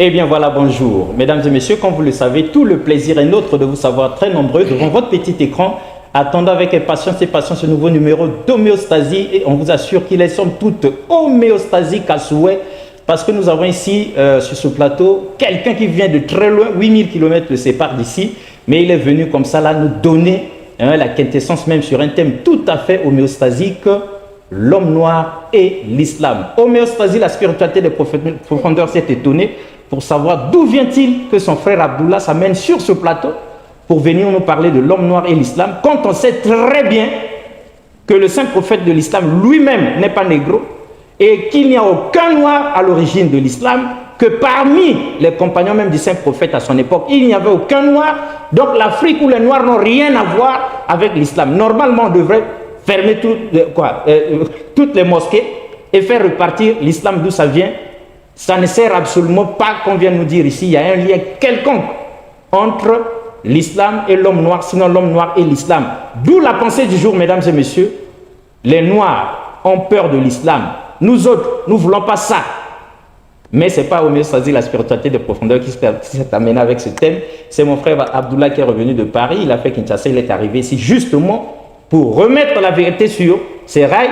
Eh bien voilà, bonjour. Mesdames et messieurs, comme vous le savez, tout le plaisir est nôtre de vous savoir très nombreux devant votre petit écran, attendant avec impatience et patience ce nouveau numéro d'homéostasie. Et on vous assure qu'il est somme toute homéostasique à souhait, parce que nous avons ici, sur ce plateau, quelqu'un qui vient de très loin, 8000 km le sépare d'ici, mais il est venu comme ça là nous donner la quintessence même sur un thème tout à fait homéostasique, l'homme noir et l'islam. Homéostasie, la spiritualité des profondeurs s'est étonnée pour savoir d'où vient-il que son frère Abdullah s'amène sur ce plateau pour venir nous parler de l'homme noir et l'islam, quand on sait très bien que le saint prophète de l'islam lui-même n'est pas négro et qu'il n'y a aucun noir à l'origine de l'islam, que parmi les compagnons même du saint prophète à son époque, il n'y avait aucun noir. Donc l'Afrique où les noirs n'ont rien à voir avec l'islam. Normalement, on devrait fermer toutes les mosquées et faire repartir l'islam d'où ça vient. Ça ne sert absolument pas, qu'on vient nous dire ici, il y a un lien quelconque entre l'islam et l'homme noir, sinon l'homme noir et l'islam. D'où la pensée du jour, mesdames et messieurs. Les noirs ont peur de l'islam. Nous autres, nous ne voulons pas ça. Mais ce n'est pas homéostasie, la spiritualité de profondeur qui s'est amenée avec ce thème. C'est mon frère Abdullah qui est revenu de Paris. Il a fait Kinshasa, il est arrivé ici justement pour remettre la vérité sur ses rails,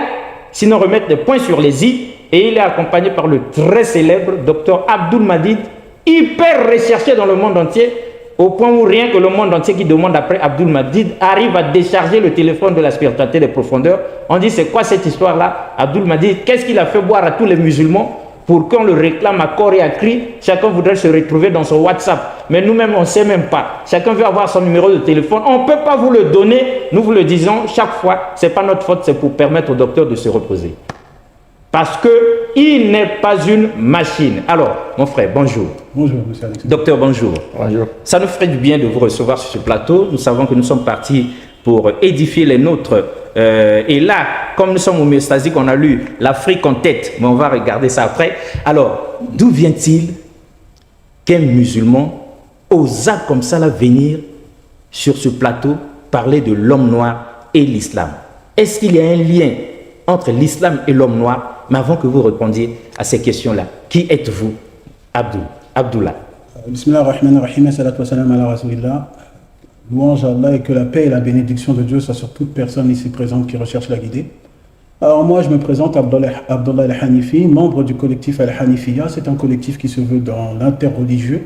sinon remettre des points sur les i. Et il est accompagné par le très célèbre docteur Abdul Madid, hyper recherché dans le monde entier, au point où rien que le monde entier qui demande après Abdul Madid arrive à décharger le téléphone de la spiritualité des profondeurs. On dit, c'est quoi cette histoire-là? Abdul Madid, qu'est-ce qu'il a fait boire à tous les musulmans pour qu'on le réclame à corps et à cri? Chacun voudrait se retrouver dans son WhatsApp. Mais nous-mêmes, on ne sait même pas. Chacun veut avoir son numéro de téléphone. On ne peut pas vous le donner. Nous vous le disons chaque fois. Ce n'est pas notre faute, c'est pour permettre au docteur de se reposer. Parce qu'il n'est pas une machine. Alors, mon frère, bonjour. Bonjour, monsieur Alexandre. Docteur, bonjour. Bonjour. Ça nous ferait du bien de vous recevoir sur ce plateau. Nous savons que nous sommes partis pour édifier les nôtres. Et là, comme nous sommes homéostasiques, on a lu l'Afrique en tête. Mais on va regarder ça après. Alors, d'où vient-il qu'un musulman osa comme ça là venir sur ce plateau parler de l'homme noir et l'islam? Est-ce qu'il y a un lien entre l'islam et l'homme noir? Mais avant que vous répondiez à ces questions-là, qui êtes-vous, Abdullah? Bismillah ar-Rahman ar-Rahim, salatu wa salam ala rasulillah. Louange à Allah et que la paix et la bénédiction de Dieu soient sur toute personne ici présente qui recherche la guidée. Alors moi, je me présente Abdullah Al-Hanifi, membre du collectif Al-Hanifiya. C'est un collectif qui se veut dans l'interreligieux.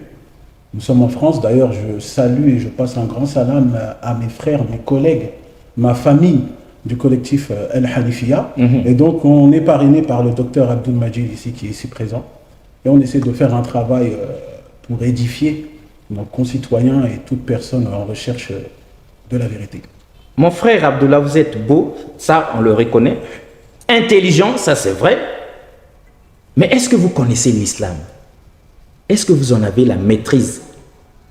Nous sommes en France. D'ailleurs, je salue et je passe un grand salam à mes frères, mes collègues, ma famille du collectif Al-Hanifiya. Et donc, on est parrainé par le docteur Abdul Majid ici, qui est ici présent. Et on essaie de faire un travail pour édifier nos concitoyens et toute personne en recherche de la vérité. Mon frère Abdullah, vous êtes beau, ça on le reconnaît. Intelligent, ça c'est vrai. Mais est-ce que vous connaissez l'islam? Est-ce que vous en avez la maîtrise?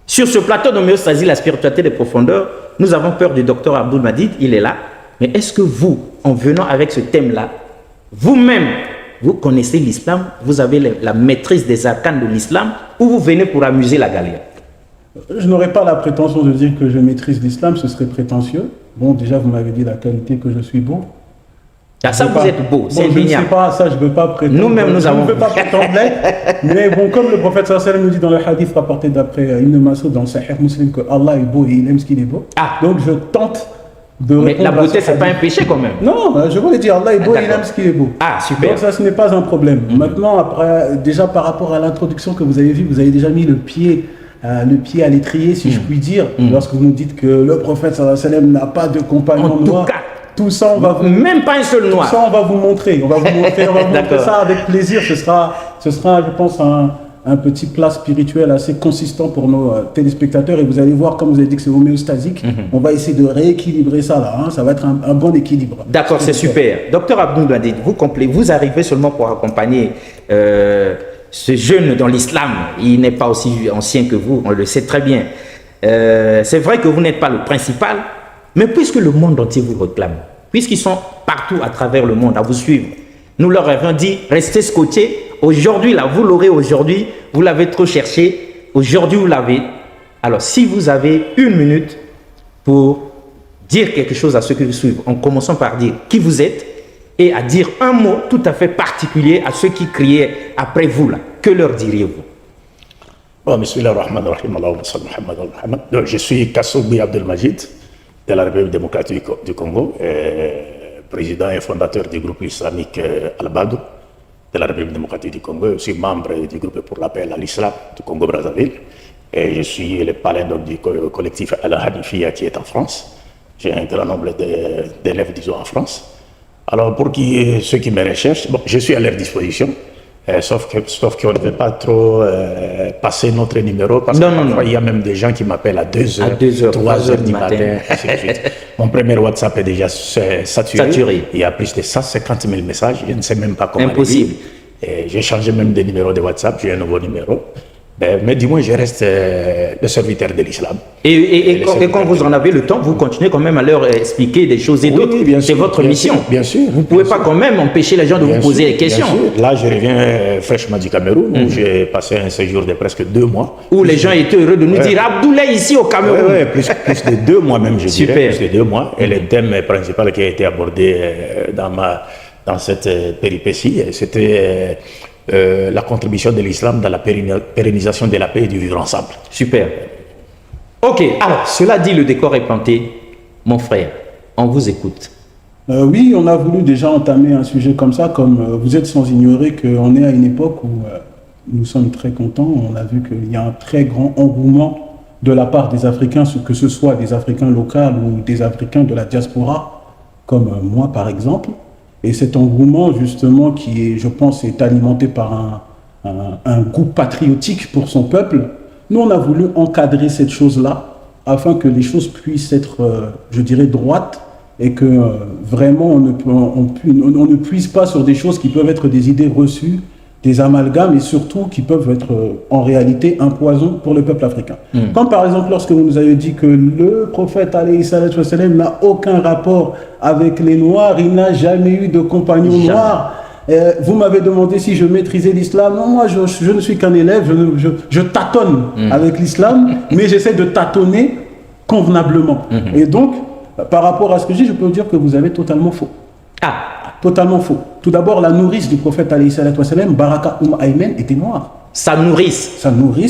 Sur ce plateau d'homéostasie, la spiritualité des profondeurs, nous avons peur du docteur Abdul Madid, il est là. Mais est-ce que vous, en venant avec ce thème-là, vous-même, vous connaissez l'islam? Vous avez la maîtrise des arcanes de l'islam, ou vous venez pour amuser la galère? Je n'aurais pas la prétention de dire que je maîtrise l'islam, ce serait prétentieux. Bon, déjà, vous m'avez dit la qualité que je suis beau. Ah, ça, vous êtes beau, c'est je ne sais indéniable. pas, ça, je ne veux pas prétendre. Nous-mêmes, nous avons. Je ne veux pas prétendre l'être. Mais bon, comme le prophète sallallahu alayhi wa sallam nous dit dans le hadith rapporté d'après Ibn Mas'ud dans le Sahih Muslim que Allah est beau et il aime ce qu'il est beau. Ah. Donc, je tente de. Mais la beauté, ce n'est pas un péché quand même. Non, je voulais dire Allah est beau et il d'accord. aime ce qu'il est beau. Ah, super. Donc, ça, ce n'est pas un problème. Maintenant, après, déjà par rapport à l'introduction que vous avez vue, vous avez déjà mis le pied à l'étrier, si je puis dire, lorsque vous nous dites que le prophète sallallahu alayhi wa sallam n'a pas de compagnon noir. Tout ça, on va vous... Même pas un seul noir. Tout ça, on va vous montrer. On va vous montrer ça avec plaisir. Ce sera, je pense, un petit plat spirituel assez consistant pour nos téléspectateurs. Et vous allez voir, comme vous avez dit que c'est homéostasique, on va essayer de rééquilibrer ça là. Hein. Ça va être un bon équilibre. D'accord, c'est super. Docteur Abdul Madid, vous arrivez seulement pour accompagner ce jeune dans l'islam. Il n'est pas aussi ancien que vous, on le sait très bien. C'est vrai que vous n'êtes pas le principal, mais puisque le monde entier vous réclame, puisqu'ils sont partout à travers le monde à vous suivre, nous leur avons dit, restez scotchés. Aujourd'hui, là, vous l'aurez aujourd'hui, vous l'avez trop cherché, aujourd'hui vous l'avez. Alors, si vous avez 1 minute pour dire quelque chose à ceux qui vous suivent, en commençant par dire qui vous êtes, et à dire un mot tout à fait particulier à ceux qui criaient après vous, là, que leur diriez-vous? Bon, Bismillah ar-Rahman ar-Rahim, Allahumma salli Muhammad wa Muhammad. Donc, je suis Kassoubi Abdelmajid de la République démocratique du Congo, président et fondateur du groupe islamique Al-Badou de la République démocratique du Congo. Je suis membre du groupe pour l'appel à l'islam du Congo-Brazzaville. Et je suis le parrain du collectif Al-Hanifiya qui est en France. J'ai un grand nombre d'élèves, disons, en France. Alors, pour ceux qui me recherchent, bon, je suis à leur disposition. Sauf qu'on ne veut pas trop passer notre numéro parce qu'il y a même des gens qui m'appellent à 2h, 3h du matin, ainsi de suite. Mon premier WhatsApp est déjà saturé. Il y a plus de 150 000 messages. Je ne sais même pas comment. Impossible. J'ai changé même de numéro de WhatsApp. J'ai un nouveau numéro. Mais du moins, je reste le serviteur de l'islam. Et quand vous en avez le temps, vous continuez quand même à leur expliquer des choses et d'autres. Oui, c'est votre mission. Bien sûr. Vous ne pouvez pas quand même empêcher les gens de vous poser des questions. Là, je reviens fraîchement du Cameroun, où j'ai passé un séjour de presque 2 mois. Où les gens étaient heureux de nous dire Abdoulaye ici au Cameroun. Oui, plus de 2 mois même, je dirais. Plus de 2 mois. Et le thème principal qui a été abordé dans cette péripétie, c'était la contribution de l'islam dans la pérennisation de la paix et du vivre ensemble. Super. Ok, alors, cela dit, le décor est planté. Mon frère, on vous écoute. Oui, on a voulu déjà entamer un sujet comme ça, comme vous êtes sans ignorer qu'on est à une époque où nous sommes très contents. On a vu qu'il y a un très grand engouement de la part des Africains, que ce soit des Africains locaux ou des Africains de la diaspora, comme moi par exemple. Et cet engouement, justement, qui est, je pense, est alimenté par un goût patriotique pour son peuple, nous, on a voulu encadrer cette chose-là afin que les choses puissent être, je dirais, droites et que vraiment on ne puise pas sur des choses qui peuvent être des idées reçues, des amalgames et surtout qui peuvent être en réalité un poison pour le peuple africain. Comme par exemple lorsque vous nous avez dit que le prophète alayhi salatu wa salam n'a aucun rapport avec les Noirs, il n'a jamais eu de compagnon noir. Vous m'avez demandé si je maîtrisais l'islam. Non, moi je ne suis qu'un élève, je tâtonne avec l'islam, mais j'essaie de tâtonner convenablement. Et donc, par rapport à ce que je dis, je peux vous dire que vous avez totalement faux. Totalement faux. Tout d'abord, la nourrice du prophète alayhi salatu wa salam, Baraka Aymen, était noire. Sa nourrice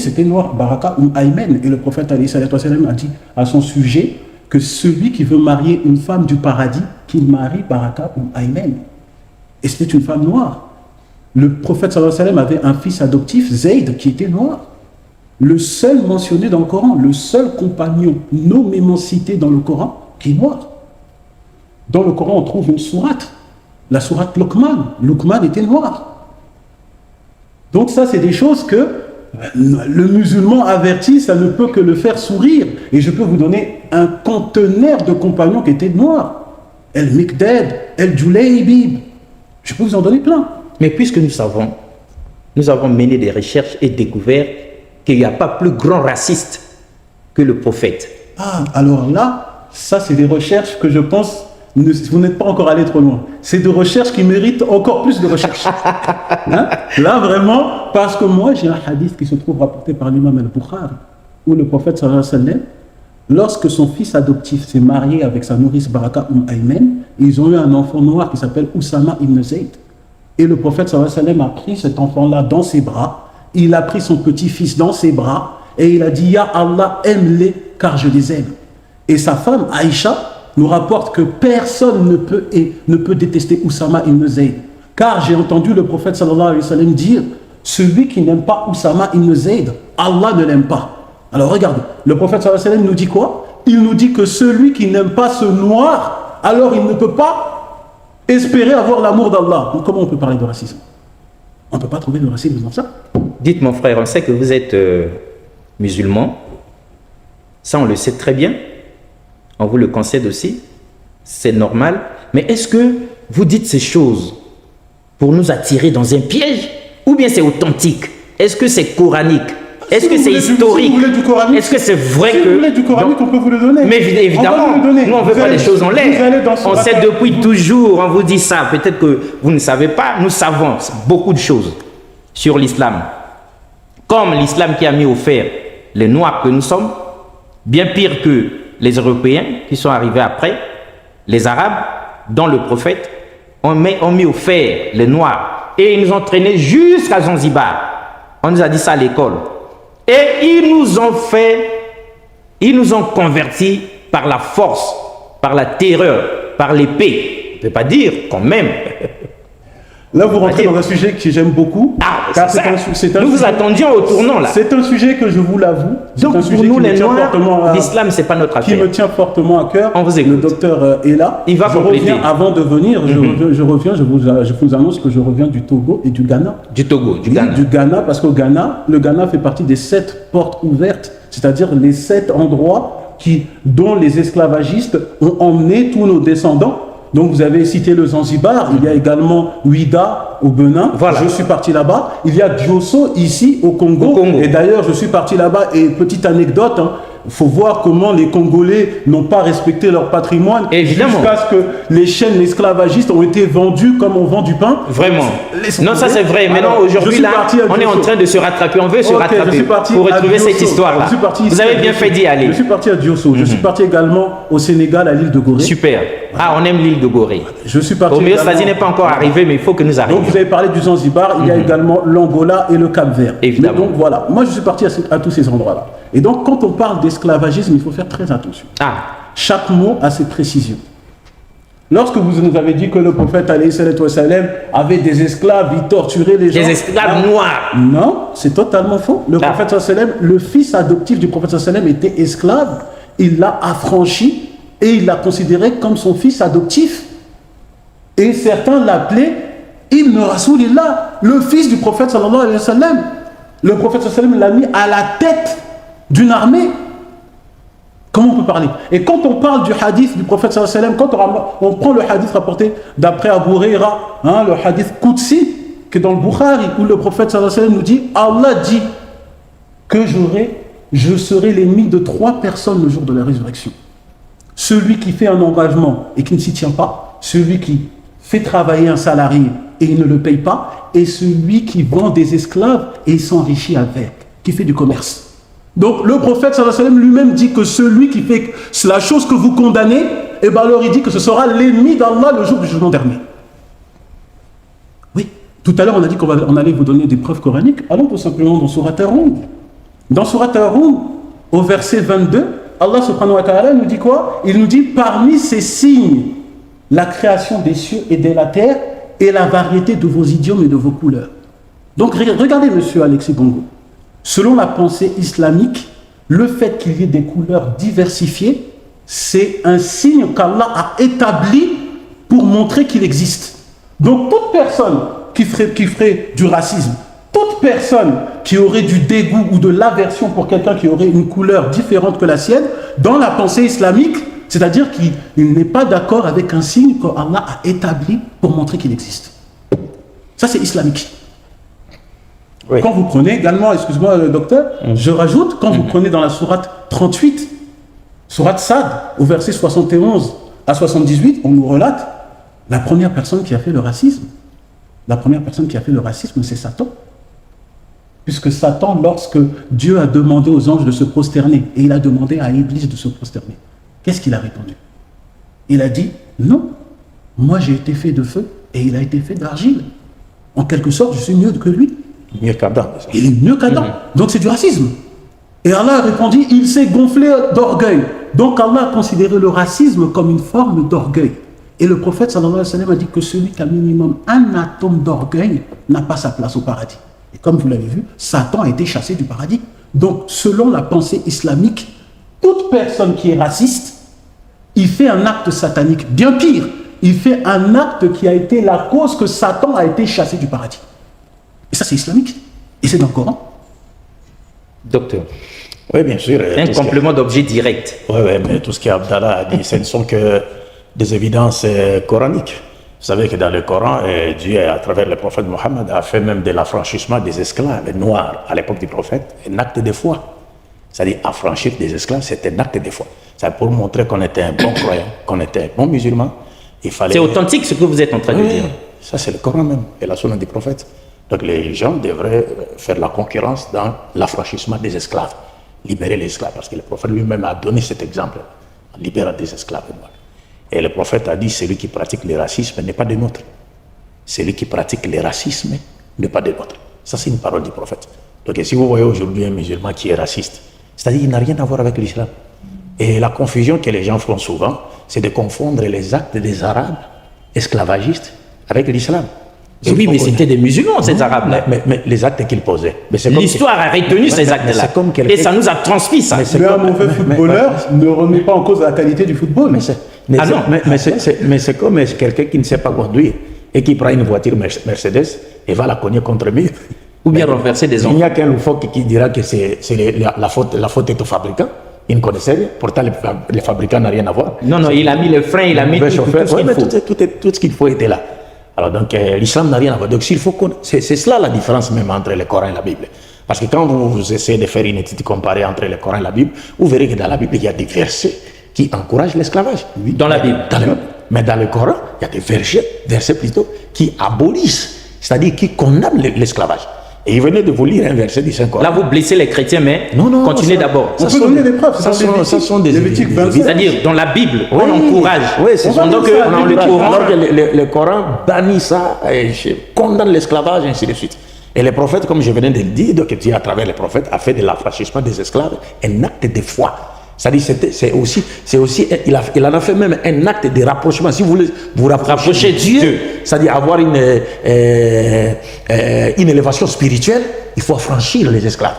était noire, Baraka Aymen. Et le prophète alayhi salatu wa salam a dit à son sujet que celui qui veut marier une femme du paradis, qu'il marie Baraka Aymen. Et c'était une femme noire. Le prophète sallallahu alayhi wa sallam avait un fils adoptif, Zayd, qui était noir. Le seul mentionné dans le Coran, le seul compagnon nommément cité dans le Coran, qui est noir. Dans le Coran, on trouve une sourate. La sourate Luqman. Luqman était noir. Donc ça, c'est des choses que le musulman averti, ça ne peut que le faire sourire. Et je peux vous donner un conteneur de compagnons qui étaient noirs. El-Miqdad, El-Julaybib. Je peux vous en donner plein. Mais puisque nous avons mené des recherches et découvert qu'il n'y a pas plus grand raciste que le prophète. Alors là, ça c'est des recherches que je pense... Vous n'êtes pas encore allé trop loin. C'est des recherches qui méritent encore plus de recherches. Là, vraiment, parce que moi, j'ai un hadith qui se trouve rapporté par l'imam al-Bukhari, où le prophète, sallallahu alayhi wa sallam, lorsque son fils adoptif s'est marié avec sa nourrice Baraka Aymen, ils ont eu un enfant noir qui s'appelle Oussama ibn Zayd. Et le prophète, sallallahu alayhi wa sallam, a pris cet enfant-là dans ses bras, il a pris son petit-fils dans ses bras, et il a dit, Ya Allah, aime-les, car je les aime. Et sa femme, Aïcha, nous rapporte que personne ne peut détester Oussama ibn Zayd. Car j'ai entendu le prophète sallallahu alayhi wa sallam dire, celui qui n'aime pas Oussama ibn Zayd, Allah ne l'aime pas. Alors regardez, le prophète sallallahu alayhi wa sallam nous dit quoi? Il nous dit que celui qui n'aime pas ce noir, alors il ne peut pas espérer avoir l'amour d'Allah. Donc comment on peut parler de racisme? On ne peut pas trouver de racisme dans ça. Dites mon frère, on sait que vous êtes musulman. Ça on le sait très bien. On vous le concède aussi, c'est normal. Mais est-ce que vous dites ces choses pour nous attirer dans un piège? Ou bien c'est authentique? Est-ce que c'est coranique? Est-ce que c'est historique? Est-ce que c'est vrai que... Si vous voulez du coranique, on peut vous le donner. Mais évidemment, nous on ne veut pas les choses en l'air. On sait depuis toujours, on vous dit ça. Peut-être que vous ne savez pas, nous savons beaucoup de choses sur l'islam. Comme l'islam qui a mis au fer les noirs que nous sommes, bien pire que les Européens qui sont arrivés après, les Arabes, dont le prophète, ont mis au fer les Noirs et ils nous ont traînés jusqu'à Zanzibar. On nous a dit ça à l'école. Et ils nous ont convertis par la force, par la terreur, par l'épée. On ne peut pas dire quand même. Là, vous rentrez dans un sujet que j'aime beaucoup. Car nous vous attendions au tournant là. C'est un sujet que je vous l'avoue. Donc pour nous les Noirs, l'islam c'est pas notre affaire. Qui me tient fortement à cœur. On vous écoute. Le docteur est là. Il va compléter. Avant de venir, je vous annonce que je reviens du Togo et du Ghana. Du Togo, du Ghana. Du Ghana, parce qu'au Ghana, le Ghana fait partie des 7 portes ouvertes, c'est-à-dire les 7 endroits dont les esclavagistes ont emmené tous nos descendants. Donc vous avez cité le Zanzibar, il y a également Ouida au Bénin, voilà. Je suis parti là-bas. Il y a Diosso ici au Congo. Et d'ailleurs je suis parti là-bas et petite anecdote, il faut voir comment les Congolais n'ont pas respecté leur patrimoine. Évidemment. Jusqu'à ce que les chaînes esclavagistes ont été vendues comme on vend du pain. Vraiment. Non, ça c'est vrai. Maintenant, aujourd'hui, là, on est en train de se rattraper. On veut se rattraper pour retrouver cette histoire-là. Vous avez bien fait d'y aller. Je suis parti à Diosso. Je suis parti également au Sénégal, à l'île de Gorée. Super. Ah, on aime l'île de Gorée. Je suis parti. Homéostasie n'est pas encore arrivé, mais il faut que nous arrivions. Donc vous avez parlé du Zanzibar, il y a également l'Angola et le Cap-Vert. Évidemment. Donc voilà, moi je suis parti à tous ces endroits-là. Et donc quand on parle d'esclavagisme, il faut faire très attention. Chaque mot a ses précisions. Lorsque vous nous avez dit que le prophète avait des esclaves, il torturait les gens. Des esclaves noirs. Non, c'est totalement faux. Le prophète le fils adoptif du prophète était esclave, il l'a affranchi et il l'a considéré comme son fils adoptif. Et certains l'appelaient Ibn Rasoulillah, le fils du prophète sallallahu alayhi wa sallam. Le prophète sallallahu l'a mis à la tête d'une armée. Comment on peut parler? Et quand on parle du hadith du prophète sallallahu alayhi wa sallam, quand on prend le hadith rapporté d'après Abu Huraira, le hadith Qudsi, qui est dans le Bukhari, où le prophète sallallahu alayhi wa sallam nous dit, Allah dit que je serai l'ennemi de 3 personnes le jour de la résurrection. Celui qui fait un engagement et qui ne s'y tient pas, celui qui fait travailler un salarié et il ne le paye pas, et celui qui vend des esclaves et s'enrichit avec, qui fait du commerce. Donc le prophète sallallahu alayhi wa sallam lui-même dit que celui qui fait la chose que vous condamnez, et bien alors il dit que ce sera l'ennemi d'Allah le jour du jugement dernier. Oui, tout à l'heure on a dit qu'on allait vous donner des preuves coraniques. Allons tout simplement dans Surat Ar-Rum. Dans Surat Ar-Rum, au verset 22, Allah subhanahu wa ta'ala nous dit quoi? Il nous dit parmi ces signes, la création des cieux et de la terre et la variété de vos idiomes et de vos couleurs. Donc regardez monsieur Alexis Bongo. Selon la pensée islamique, le fait qu'il y ait des couleurs diversifiées, c'est un signe qu'Allah a établi pour montrer qu'il existe. Donc toute personne qui ferait du racisme, toute personne qui aurait du dégoût ou de l'aversion pour quelqu'un qui aurait une couleur différente que la sienne, dans la pensée islamique, c'est-à-dire qu'il n'est pas d'accord avec un signe qu'Allah a établi pour montrer qu'il existe. Ça c'est islamique. Oui. Quand vous prenez également, excuse-moi le docteur, je rajoute, quand vous prenez dans la sourate 38, sourate Sad, au verset 71 à 78, on nous relate la première personne qui a fait le racisme. La première personne qui a fait le racisme, c'est Satan. Puisque Satan, lorsque Dieu a demandé aux anges de se prosterner, et il a demandé à Iblis de se prosterner, qu'est-ce qu'il a répondu? Il a dit, non, moi j'ai été fait de feu, et il a été fait d'argile. En quelque sorte, je suis mieux que lui. Mieux qu'Adam. Il est mieux qu'Adam. Donc c'est du racisme. Et Allah a répondu, il s'est gonflé d'orgueil. Donc Allah a considéré le racisme comme une forme d'orgueil. Et le prophète sallallahu alayhi wa sallam a dit que celui qui a minimum un atome d'orgueil n'a pas sa place au paradis. Et comme vous l'avez vu, Satan a été chassé du paradis. Donc selon la pensée islamique, toute personne qui est raciste, il fait un acte satanique. Bien pire, il fait un acte qui a été la cause que Satan a été chassé du paradis. Et ça, c'est islamique. Et c'est dans le Coran. Docteur. Oui, bien sûr. Un complément d'objet direct. Oui, mais tout ce qu'Abdallah a dit, ce ne sont que des évidences coraniques. Vous savez que dans le Coran, Dieu, à travers le prophète Mohammed, a fait même de l'affranchissement des esclaves noirs à l'époque du prophète un acte de foi. C'est-à-dire, affranchir des esclaves, c'est un acte de foi. C'est pour montrer qu'on était un bon croyant, qu'on était un bon musulman. C'est authentique ce que vous êtes en train de dire. Ça, c'est le Coran même, et la sunna du prophète. Donc les gens devraient faire la concurrence dans l'affranchissement des esclaves, libérer les esclaves, parce que le prophète lui-même a donné cet exemple, en libérant des esclaves. Et le prophète a dit, celui qui pratique le racisme n'est pas de nôtre. Celui qui pratique le racisme n'est pas de nôtre. Ça, c'est une parole du prophète. Donc si vous voyez aujourd'hui un musulman qui est raciste, c'est-à-dire qu'il n'a rien à voir avec l'islam. Et la confusion que les gens font souvent, c'est de confondre les actes des Arabes esclavagistes avec l'islam. Oui, mais c'était des musulmans, ces Arabes-là. Mais les actes qu'ils posaient. L'histoire a retenu ces actes-là. Et ça nous a transmis ça. Mais un mauvais footballeur ne remet pas en cause la qualité du football. Mais c'est comme quelqu'un qui ne sait pas conduire et qui prend une voiture Mercedes et va la cogner contre le mur. Ou bien renverser des enfants. Il n'y a qu'un loufoque qui dira que la faute est au fabricant. Il ne connaissait rien. Pourtant, les fabricants n'ont rien à voir. Non, il a mis le frein, il a mis tout ce qu'il faut. Tout ce qu'il faut était là. Alors donc, l'islam n'a rien à voir. Donc, c'est cela la différence même entre le Coran et la Bible. Parce que quand vous essayez de faire une étude comparée entre le Coran et la Bible, vous verrez que dans la Bible, il y a des versets qui encouragent l'esclavage. Oui, dans la Bible. Mais dans le Coran, il y a des versets plutôt qui abolissent, c'est-à-dire qui condamnent l'esclavage. Et il venait de vous lire un verset du Saint-Coran. Là, vous blessez les chrétiens, mais continuez d'abord. On peut donner des preuves. Ça sont des Lévitique 27. C'est-à-dire, dans la Bible, on encourage. Oui, c'est ça. Donc, dans le Coran, alors que le Coran bannit ça, et condamne l'esclavage, et ainsi de suite. Et les prophètes, comme je venais de le dire, donc Dieu, à travers les prophètes, a fait de l'affranchissement des esclaves un acte de foi. C'est-à-dire, il en a fait même un acte de rapprochement. Si vous voulez vous rapprocher de Dieu, c'est-à-dire avoir une élévation spirituelle, il faut affranchir les esclaves.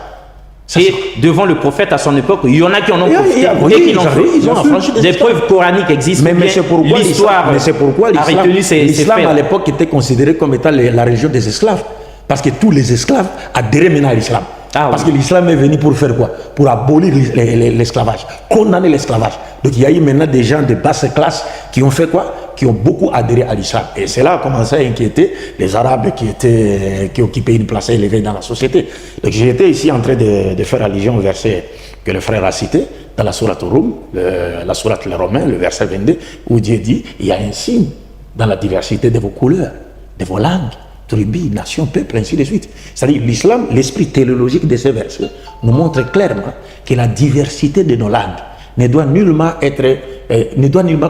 Et devant le prophète à son époque, il y en a qui en ont profité. Ils ont affranchi des preuves coraniques existent. Mais c'est pourquoi l'islam à faits. l'époque était considéré comme étant la religion des esclaves. Parce que tous les esclaves adhéraient maintenant à l'islam. Parce que l'islam est venu pour faire quoi? Pour abolir l'esclavage, condamner l'esclavage. Donc il y a eu maintenant des gens de basse classe qui ont fait quoi? Qui ont beaucoup adhéré à l'islam. Et c'est là a commencé à inquiéter les Arabes qui occupaient une place élevée dans la société. Donc j'étais ici en train de faire allusion au verset que le frère a cité dans la sourate Rum, la sourate les Romains, le verset 22, où Dieu dit, il y a un signe dans la diversité de vos couleurs, de vos langues, tribus, nations, peuples, ainsi de suite. C'est-à-dire l'islam, l'esprit théologique de ces versets nous montre clairement que la diversité de nos langues ne doit nullement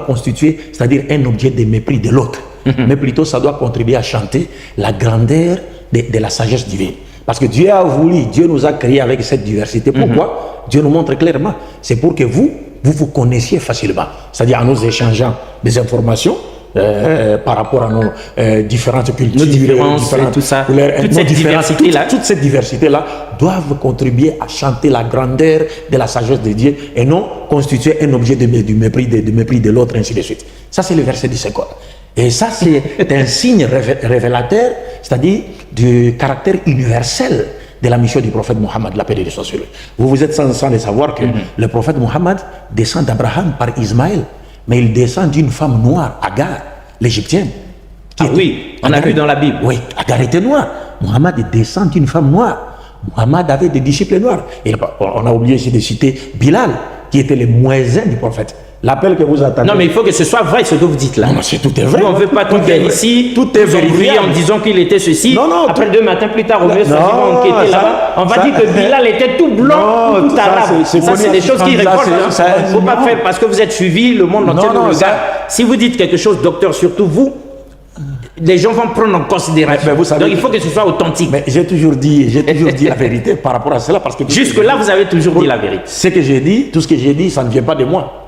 constituer, c'est-à-dire un objet de mépris de l'autre, mais plutôt ça doit contribuer à chanter la grandeur de la sagesse divine. Parce que Dieu a voulu, Dieu nous a créés avec cette diversité. Pourquoi? Dieu nous montre clairement, c'est pour que vous connaissiez facilement, c'est-à-dire en nous échangeant des informations, par rapport à nos différentes cultures, nos différences, tout ça, toute cette diversité-là doivent contribuer à chanter la grandeur de la sagesse de Dieu et non constituer un objet du mépris de l'autre, ainsi de suite. Ça, c'est le verset du Saint-Coran. Et ça, c'est un signe révélateur, c'est-à-dire du caractère universel de la mission du prophète Mohammed, la paix de Dieu soit sur lui. Vous êtes sans le savoir que le prophète Mohammed descend d'Abraham par Ismaël. Mais il descend d'une femme noire, Agar, l'égyptienne. On a vu dans la Bible. Oui, Agar était noire. Mohammed descend d'une femme noire. Mohammed avait des disciples noirs. Et on a oublié ici de citer Bilal, qui était le muezzin du prophète. L'appel que vous attendez. Non, mais il faut que ce soit vrai ce que vous dites là. Non, tout est vrai. Nous, on ne veut pas tout faire ici. Tout est vérifié en disant qu'il était ceci. Non, après 2 matins plus tard, on va enquêter là-bas. On va dire que Bilal était tout blanc, tout arabe. Ça, c'est des choses qui récoltent. Il ne faut pas faire parce que vous êtes suivi, le monde entier nous regarde. Si vous dites quelque chose, docteur, surtout vous, les gens vont prendre en considération. Donc il faut que ce soit authentique. Mais j'ai toujours dit la vérité par rapport à cela. Jusque-là, vous avez toujours dit la vérité. Ce que j'ai dit, tout ce que j'ai dit, ça ne vient pas de moi.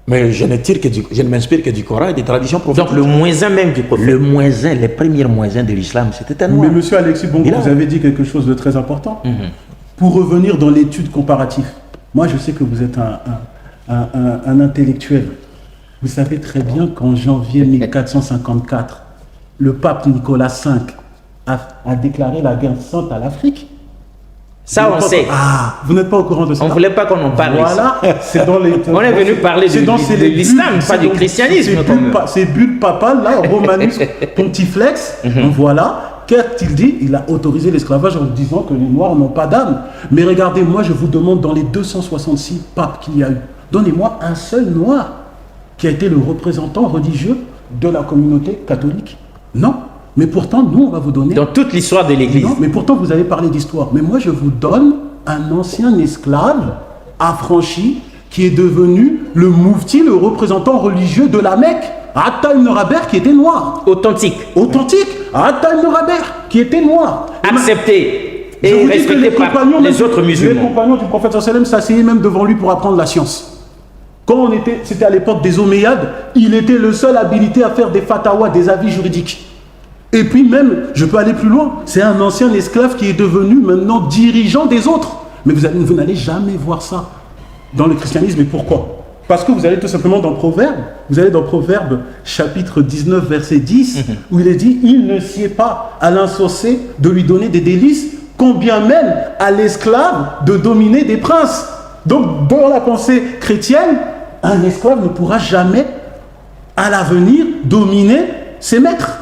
Mais je ne m'inspire que du Coran et des traditions prophétiques. Donc le muezzin même du prophète. Le muezzin, les premiers muezzins de l'islam, c'était un noir. Mais monsieur Alexis Bongo, vous avez dit quelque chose de très important. Pour revenir dans l'étude comparative, moi je sais que vous êtes un intellectuel. Vous savez très bien qu'en janvier 1454, le pape Nicolas V a déclaré la guerre sainte à l'Afrique. Ça, on sait. Vous n'êtes pas au courant de ça. On ne voulait pas qu'on en parle. Voilà, c'est dans les. On est venu parler de l'islam, pas du christianisme. Ces bulles papales, là, Romanus Pontiflex, voilà. Qu'a-t-il dit? Il a autorisé l'esclavage en disant que les Noirs n'ont pas d'âme. Mais regardez, moi, je vous demande, dans les 266 papes qu'il y a eu, donnez-moi un seul Noir qui a été le représentant religieux de la communauté catholique. Non. Mais pourtant, nous, on va vous donner... Dans toute l'histoire de l'Église. Non, mais pourtant, vous avez parlé d'histoire. Mais moi, je vous donne un ancien esclave affranchi qui est devenu le moufti, le représentant religieux de la Mecque. Atta ibn Raber, qui était noir. Authentique. Atta ibn Raber, qui était noir. Accepté. Je et vous dis que respecté par les autres les musulmans. compagnons du prophète sallam s'asseyaient même devant lui pour apprendre la science. Quand c'était à l'époque des Omeyyades, il était le seul habilité à faire des fatawas, des avis juridiques. Et puis même, je peux aller plus loin, c'est un ancien esclave qui est devenu maintenant dirigeant des autres. Mais vous n'allez jamais voir ça dans le christianisme. Et pourquoi? Parce que vous allez tout simplement dans Proverbe, vous allez dans Proverbe chapitre 19 verset 10, où il est dit, il ne sied pas à l'insensé de lui donner des délices, combien même à l'esclave de dominer des princes. Donc dans la pensée chrétienne, un esclave ne pourra jamais à l'avenir dominer ses maîtres.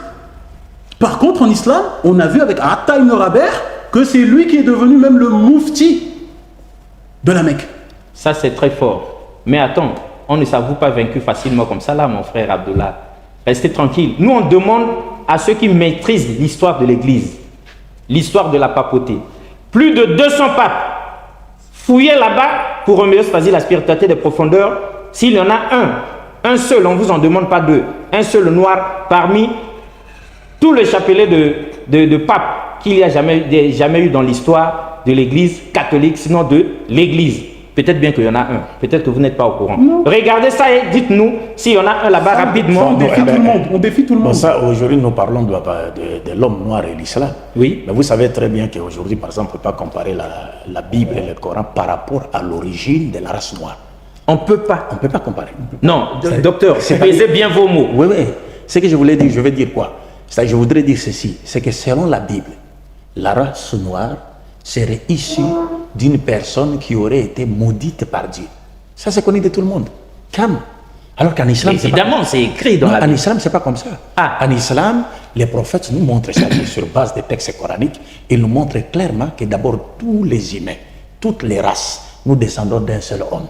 Par contre en islam, on a vu avec Atta ibn Rabah que c'est lui qui est devenu même le moufti de la Mecque. Ça, c'est très fort. Mais attends, on ne s'avoue pas vaincu facilement comme ça, là, mon frère Abdullah. Restez tranquille. Nous, on demande à ceux qui maîtrisent l'histoire de l'Église, l'histoire de la papauté. Plus de 200 papes. Fouillez là-bas pour homéostasie la spiritualité des profondeurs. S'il y en a un seul, on ne vous en demande pas deux, un seul noir parmi tout le chapelet de papes qu'il n'y a jamais eu dans l'histoire de l'Église catholique, sinon de l'Église. Peut-être bien qu'il y en a un. Peut-être que vous n'êtes pas au courant. Non. Regardez ça et dites-nous s'il y en a un là-bas rapidement. On défie tout le monde. On défie tout le monde. Bon, ça, aujourd'hui, nous parlons de l'homme noir et l'islam. Oui. Mais vous savez très bien qu'aujourd'hui, par exemple, on ne peut pas comparer la Bible et le Coran par rapport à l'origine de la race noire. On ne peut pas. On ne peut pas comparer. Non, docteur, pesez bien vos mots. Oui, oui. Ce que je voulais dire, je vais dire quoi? Je voudrais dire ceci. C'est que selon la Bible, la race noire serait issue d'une personne qui aurait été maudite par Dieu. Ça, c'est connu de tout le monde. Calme. Alors qu'en islam, évidemment, c'est écrit dans la Bible. En islam, c'est pas comme ça. En islam, les prophètes nous montrent ça sur base des textes coraniques. Ils nous montrent clairement que d'abord, tous les humains, toutes les races, nous descendons d'un seul homme.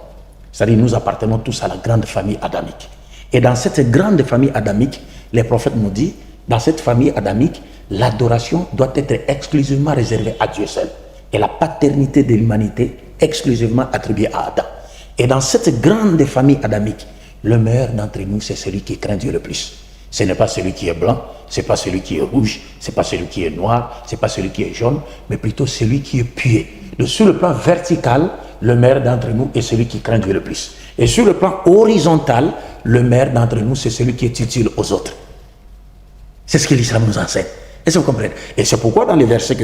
C'est-à-dire, nous appartenons tous à la grande famille adamique. Et dans cette grande famille adamique, les prophètes nous disent, dans cette famille adamique, l'adoration doit être exclusivement réservée à Dieu seul. Et la paternité de l'humanité exclusivement attribuée à Adam. Et dans cette grande famille adamique, le meilleur d'entre nous, c'est celui qui craint Dieu le plus. Ce n'est pas celui qui est blanc, ce n'est pas celui qui est rouge, ce n'est pas celui qui est noir, ce n'est pas celui qui est jaune, mais plutôt celui qui est pieux. Sur le plan vertical, le meilleur d'entre nous est celui qui craint Dieu le plus. Et sur le plan horizontal, le meilleur d'entre nous, c'est celui qui est utile aux autres. C'est ce que l'islam nous enseigne. Est-ce que vous comprenez? Et c'est pourquoi dans les versets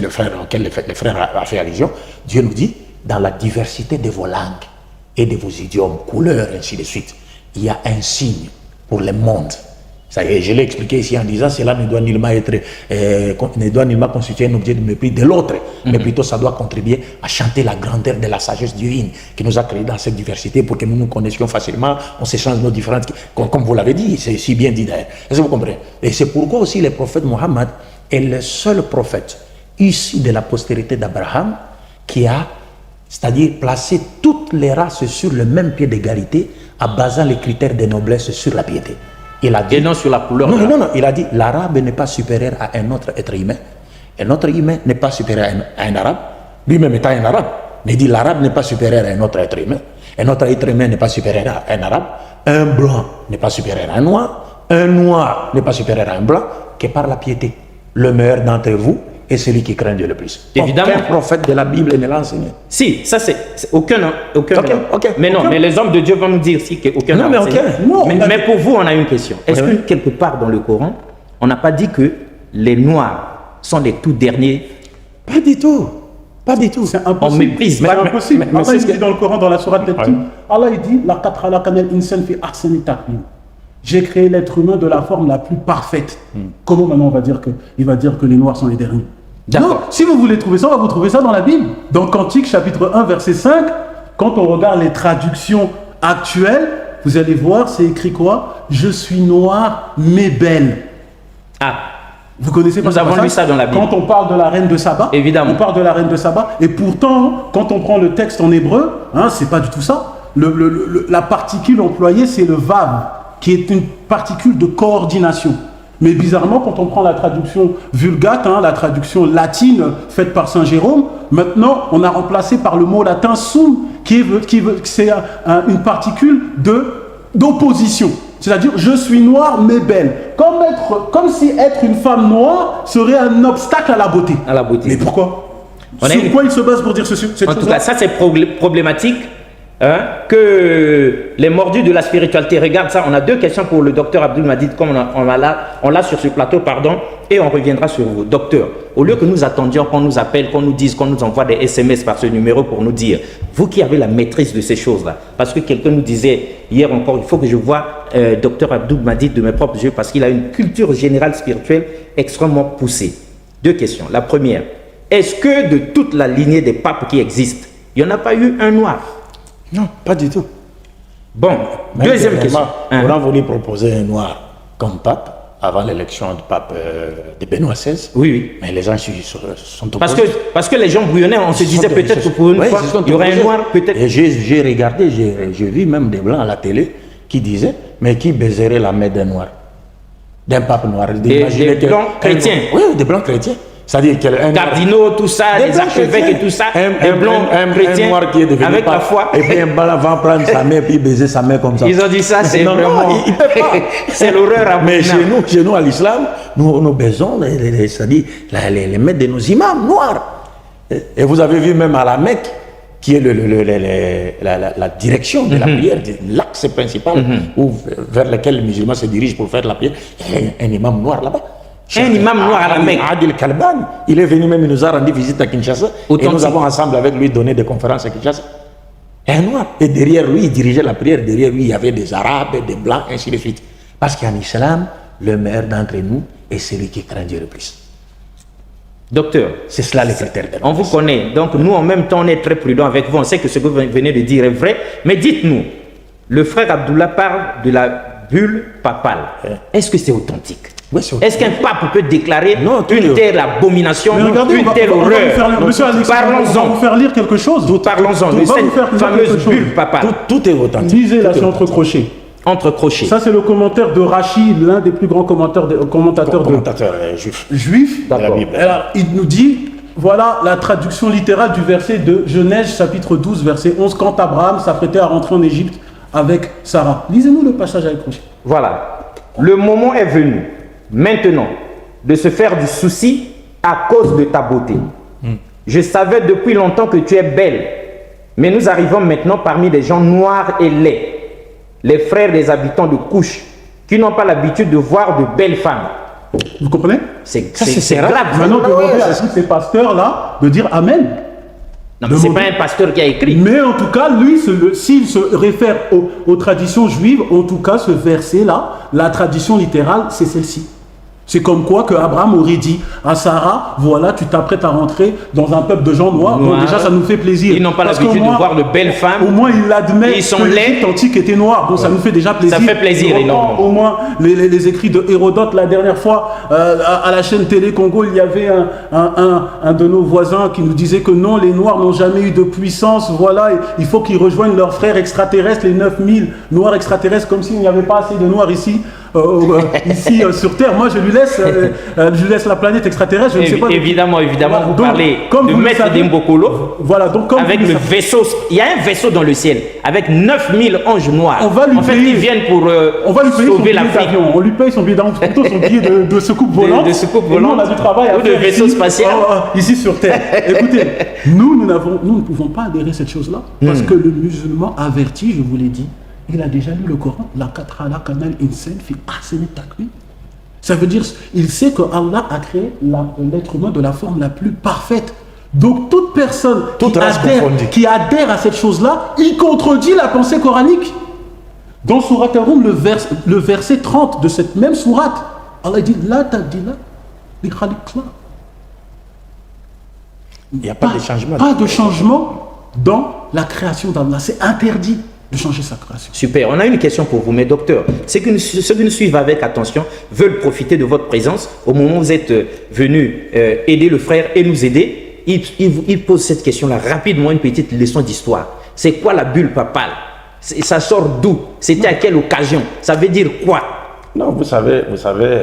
auxquels le frère a fait allusion, Dieu nous dit, dans la diversité de vos langues et de vos idiomes, couleurs, ainsi de suite, il y a un signe pour le monde. Ça y est, je l'ai expliqué ici en disant, cela ne doit nullement constituer un objet de mépris de l'autre, mais plutôt ça doit contribuer à chanter la grandeur de la sagesse divine qui nous a créés dans cette diversité pour que nous nous connaissions facilement, on s'échange nos différentes, comme vous l'avez dit, c'est si bien dit d'ailleurs. Est-ce que vous comprenez? Et c'est pourquoi aussi le prophète Mohammed est le seul prophète issu de la postérité d'Abraham qui a, c'est-à-dire placé toutes les races sur le même pied d'égalité en basant les critères de noblesse sur la piété. Il a dit, et non sur la couleur. Non, il a dit l'arabe n'est pas supérieur à un autre être humain. Un autre humain n'est pas supérieur à un arabe. Lui-même étant un arabe, mais il dit l'arabe n'est pas supérieur à un autre être humain. Un autre être humain n'est pas supérieur à un arabe. Un blanc n'est pas supérieur à un noir. Un noir n'est pas supérieur à un blanc, que par la piété. Le meilleur d'entre vous est celui qui craint Dieu le plus. Évidemment. Aucun prophète de la Bible ne l'a enseigné. Si, ça c'est aucun. Ok. Mais non, mais les hommes de Dieu vont nous dire si qu'aucun. Non, mais enseigné. non, mais pour vous, on a une question. Est-ce que quelque part dans le Coran, on n'a pas dit que les Noirs sont les tout derniers? Pas du tout. Pas du tout. C'est impossible. On méprise. C'est impossible. Mais Allah, c'est il ce dit dans le Coran, dans la sourate Al-Tib, Allah il dit la j'ai créé l'être humain de la forme la plus parfaite. Comment maintenant on va dire il va dire que les Noirs sont les derniers? Non, si vous voulez trouver ça, on va vous trouver ça dans la Bible. Dans Cantique, chapitre 1, verset 5, quand on regarde les traductions actuelles, vous allez voir, c'est écrit quoi? Je suis noir, mais belle. Ah, vous connaissez pas nous avons lu ça dans la Bible. Quand on parle de la reine de Saba, évidemment. On parle de la reine de Saba, et pourtant, quand on prend le texte en hébreu, c'est pas du tout ça. La particule employée, c'est le vav, qui est une particule de coordination. Mais bizarrement, quand on prend la traduction vulgate, la traduction latine faite par Saint Jérôme, maintenant, on a remplacé par le mot latin sum, c'est une particule d'opposition. C'est-à-dire, je suis noir mais belle. Comme si être une femme noire serait un obstacle à la beauté. À la beauté. Mais pourquoi? Sur quoi il se base pour dire cette En tout cas, ça c'est problématique. Hein, que les mordus de la spiritualité, regarde ça, on a deux questions pour le docteur Abdul Majid, comme on l'a sur ce plateau, pardon, et on reviendra sur vous. Docteur, au lieu que nous attendions qu'on nous appelle, qu'on nous dise, qu'on nous envoie des SMS par ce numéro pour nous dire, vous qui avez la maîtrise de ces choses-là, parce que quelqu'un nous disait hier encore, il faut que je voie docteur Abdul Majid de mes propres yeux, parce qu'il a une culture générale spirituelle extrêmement poussée. Deux questions. La première, est-ce que de toute la lignée des papes qui existent, il n'y en a pas eu un noir? Non, pas du tout. Bon, deuxième question. On a voulu proposer un noir comme pape avant l'élection du pape de Benoît XVI. Oui, oui. Mais les gens sont opposés. Parce que les gens bouillonnaient, on se disait peut-être que pour une fois, il y aurait un noir, peut-être. Et j'ai regardé, j'ai vu même des blancs à la télé qui disaient, mais qui baiserait la main d'un noir, d'un pape noir. Des blancs chrétiens. Oui, des blancs chrétiens. C'est-à-dire cardinaux, tout ça, des archevêques et tout ça, des blancs chrétiens, noir qui est devenu avec la foi. Et puis un blanc va prendre sa main et puis baiser sa main comme ça. Ils ont dit ça, c'est vraiment... Non, il ne peut pas. C'est l'horreur à Mais chez nous à l'islam, nous baisons c'est-à-dire les mains de nos imams noirs. Et vous avez vu même à la Mecque, qui est la direction de la prière, l'axe principal vers lequel les musulmans se dirigent pour faire la prière, il y a un imam noir là-bas. Un imam noir à la Mecque. Adil Kalban, il est venu même, il nous a rendu visite à Kinshasa. Et nous avons ensemble avec lui donné des conférences à Kinshasa. Un noir. Et derrière lui, il dirigeait la prière. Derrière lui, il y avait des arabes, des blancs, ainsi de suite. Parce qu'en islam, le meilleur d'entre nous est celui qui craint Dieu le plus. Docteur, c'est cela les critères. On vous connaît. Donc nous, en même temps, on est très prudents avec vous. On sait que ce que vous venez de dire est vrai. Mais dites-nous, le frère Abdullah parle de la bulle papale. Est-ce que c'est authentique? Oui, est-ce qu'un pape peut déclarer une telle abomination, une telle horreur? Monsieur Alex, on va vous faire lire quelque chose. Parlons-en de cette fameuse bulle papale. Tout est authentique. Lisez là, c'est entre crochets. Entre crochets. Ça, c'est le commentaire de Rachid, l'un des plus grands commentateurs juifs. D'accord. Alors, il nous dit, voilà la traduction littérale du verset de Genèse, chapitre 12, verset 11, quand Abraham s'apprêtait à rentrer en Égypte avec Sarah. Lisez-nous le passage avec crochet. Voilà. Le moment est venu, maintenant, de se faire du souci à cause de ta beauté. Je savais depuis longtemps que tu es belle, mais nous arrivons maintenant parmi des gens noirs et laids, les frères des habitants de Couche, qui n'ont pas l'habitude de voir de belles femmes. Vous comprenez? C'est grave. Maintenant, demandez à tous ces pasteurs-là de dire Amen. Non, mais ce n'est pas un pasteur qui a écrit. Mais en tout cas, lui, s'il se réfère aux traditions juives, en tout cas, ce verset-là, la tradition littérale, c'est celle-ci. C'est comme quoi que Abraham aurait dit à Sarah, voilà, tu t'apprêtes à rentrer dans un peuple de gens noirs. Bon, déjà, ça nous fait plaisir. Ils n'ont pas l'habitude de voir de belles femmes. Au moins, il admet que l'Égypte antique était noire. Bon, ça nous fait déjà plaisir. Ça fait plaisir, énormément. Au moins, les écrits de Hérodote, la dernière fois, à la chaîne Télé Congo, il y avait un de nos voisins qui nous disait que non, les Noirs n'ont jamais eu de puissance. Voilà, il faut qu'ils rejoignent leurs frères extraterrestres, les 9000 Noirs extraterrestres, comme s'il n'y avait pas assez de Noirs ici. Sur Terre, moi je lui laisse la planète extraterrestre. Je ne sais pas. Évidemment, voilà, vous donc, parlez de Maître Dembokolo. Voilà, donc avec le vaisseau. Il y a un vaisseau dans le ciel avec 9000 anges noirs. Ils viennent pour sauver l'Afrique. On lui paye son billet d'avion, plutôt son billet de soucoupe volante. De soucoupe volante. On a du travail à faire. Ou de vaisseau spatial. Ici sur Terre. Écoutez, nous ne pouvons pas adhérer à cette chose-là parce que le musulman averti, je vous l'ai dit, il a déjà lu le Coran. Ça veut dire, il sait que Allah a créé l'être humain de la forme la plus parfaite. Donc toute personne qui adhère à cette chose-là, il contredit la pensée coranique. Dans Surat Ar-Rum, le verset 30 de cette même sourate, Allah dit La tabdila li khaliqillah. Il n'y a pas de changement. Pas de changement dans la création d'Allah. C'est interdit de changer sa création. Super. On a une question pour vous, mes docteurs. Ceux qui nous suivent avec attention veulent profiter de votre présence au moment où vous êtes venus aider le frère et nous aider. Ils posent cette question-là rapidement, une petite leçon d'histoire. C'est quoi la bulle papale? Ça sort d'où? C'était à quelle occasion? Ça veut dire quoi? Non, vous savez...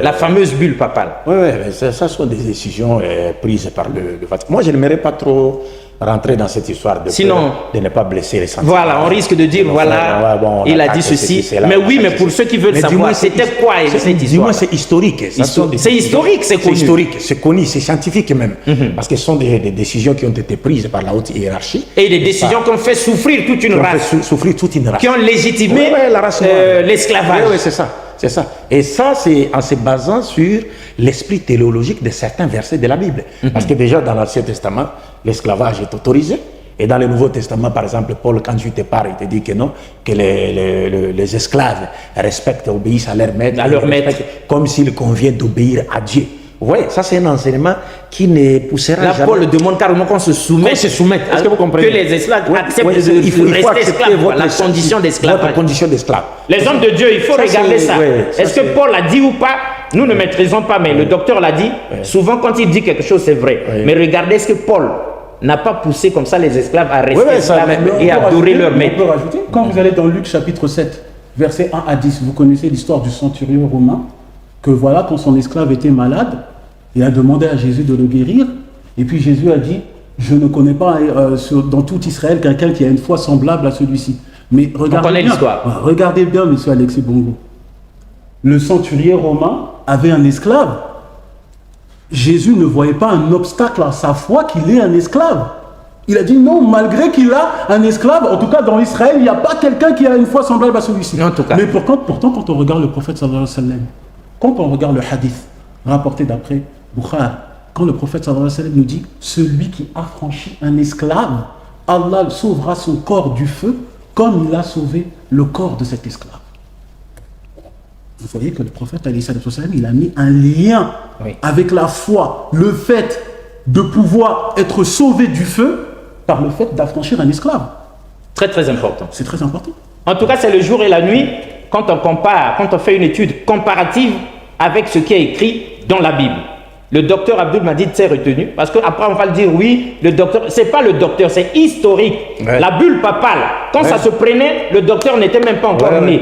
La fameuse bulle papale. Oui, ça sont des décisions prises par le Vatican. Moi, je n'aimerais pas trop rentrer dans cette histoire Sinon, de ne pas blesser les sentiments. Voilà, on risque de dire, voilà, bon, il a dit ceci. Ceci, mais oui, mais pour ceux qui veulent savoir, c'était quoi cette histoire? Dis-moi, c'est historique. C'est historique, c'est connu. C'est historique, c'est connu, c'est scientifique même. Parce que ce sont des décisions qui ont été prises par la haute hiérarchie. Et des décisions qui ont fait souffrir toute une race. Souffrir toute une race. Qui ont légitimé l'esclavage. Oui, c'est ça. C'est ça. Et ça, c'est en se basant sur l'esprit théologique de certains versets de la Bible. Parce que déjà, dans l'Ancien Testament, l'esclavage est autorisé. Et dans le Nouveau Testament, par exemple, Paul, quand tu te parles, il te dit que non, que les esclaves respectent, obéissent à leur maître. Comme s'il convient d'obéir à Dieu. Vous voyez, ça c'est un enseignement qui ne poussera là, jamais. Paul demande carrément qu'on se soumette. Est-ce que vous comprenez? Que les esclaves acceptent de rester esclaves, la condition d'esclavage. Votre condition d'esclave. Les hommes de Dieu, il faut regarder ça. Est-ce que Paul l'a dit ou pas? Nous ne maîtrisons pas, mais le docteur l'a dit. Souvent, quand il dit quelque chose, c'est vrai. Mais regardez ce que Paul n'a pas poussé comme ça les esclaves à rester esclaves et à adorer leur maître. On peut rajouter, quand vous allez dans Luc chapitre 7, versets 1 à 10, vous connaissez l'histoire du centurion romain, que voilà, quand son esclave était malade, il a demandé à Jésus de le guérir, et puis Jésus a dit, je ne connais pas dans tout Israël quelqu'un qui a une foi semblable à celui-ci. Mais regardez bien, regardez bien, monsieur Alexis Bongo. Le centurier romain avait un esclave. Jésus ne voyait pas un obstacle à sa foi qu'il ait un esclave. Il a dit non, malgré qu'il a un esclave, en tout cas dans Israël, il n'y a pas quelqu'un qui a une foi semblable à celui-ci. En tout cas. Mais pourtant, quand on regarde le prophète sallallahu alayhi wa sallam, quand on regarde le hadith rapporté d'après Bukhari, quand le prophète sallallahu alayhi wa sallam nous dit celui qui affranchit un esclave, Allah sauvera son corps du feu comme il a sauvé le corps de cet esclave. Vous voyez que le prophète alayhi wa sallam, il a mis un lien avec la foi, le fait de pouvoir être sauvé du feu par le fait d'affranchir un esclave. Très très important. C'est très important. En tout cas, c'est le jour et la nuit quand on compare, quand on fait une étude comparative avec ce qui est écrit dans la Bible. Le docteur Abdul Majid s'est retenu parce qu'après on va le dire, oui, le docteur, c'est pas le docteur, c'est historique. La bulle papale, quand ça se prenait, le docteur n'était même pas encore né.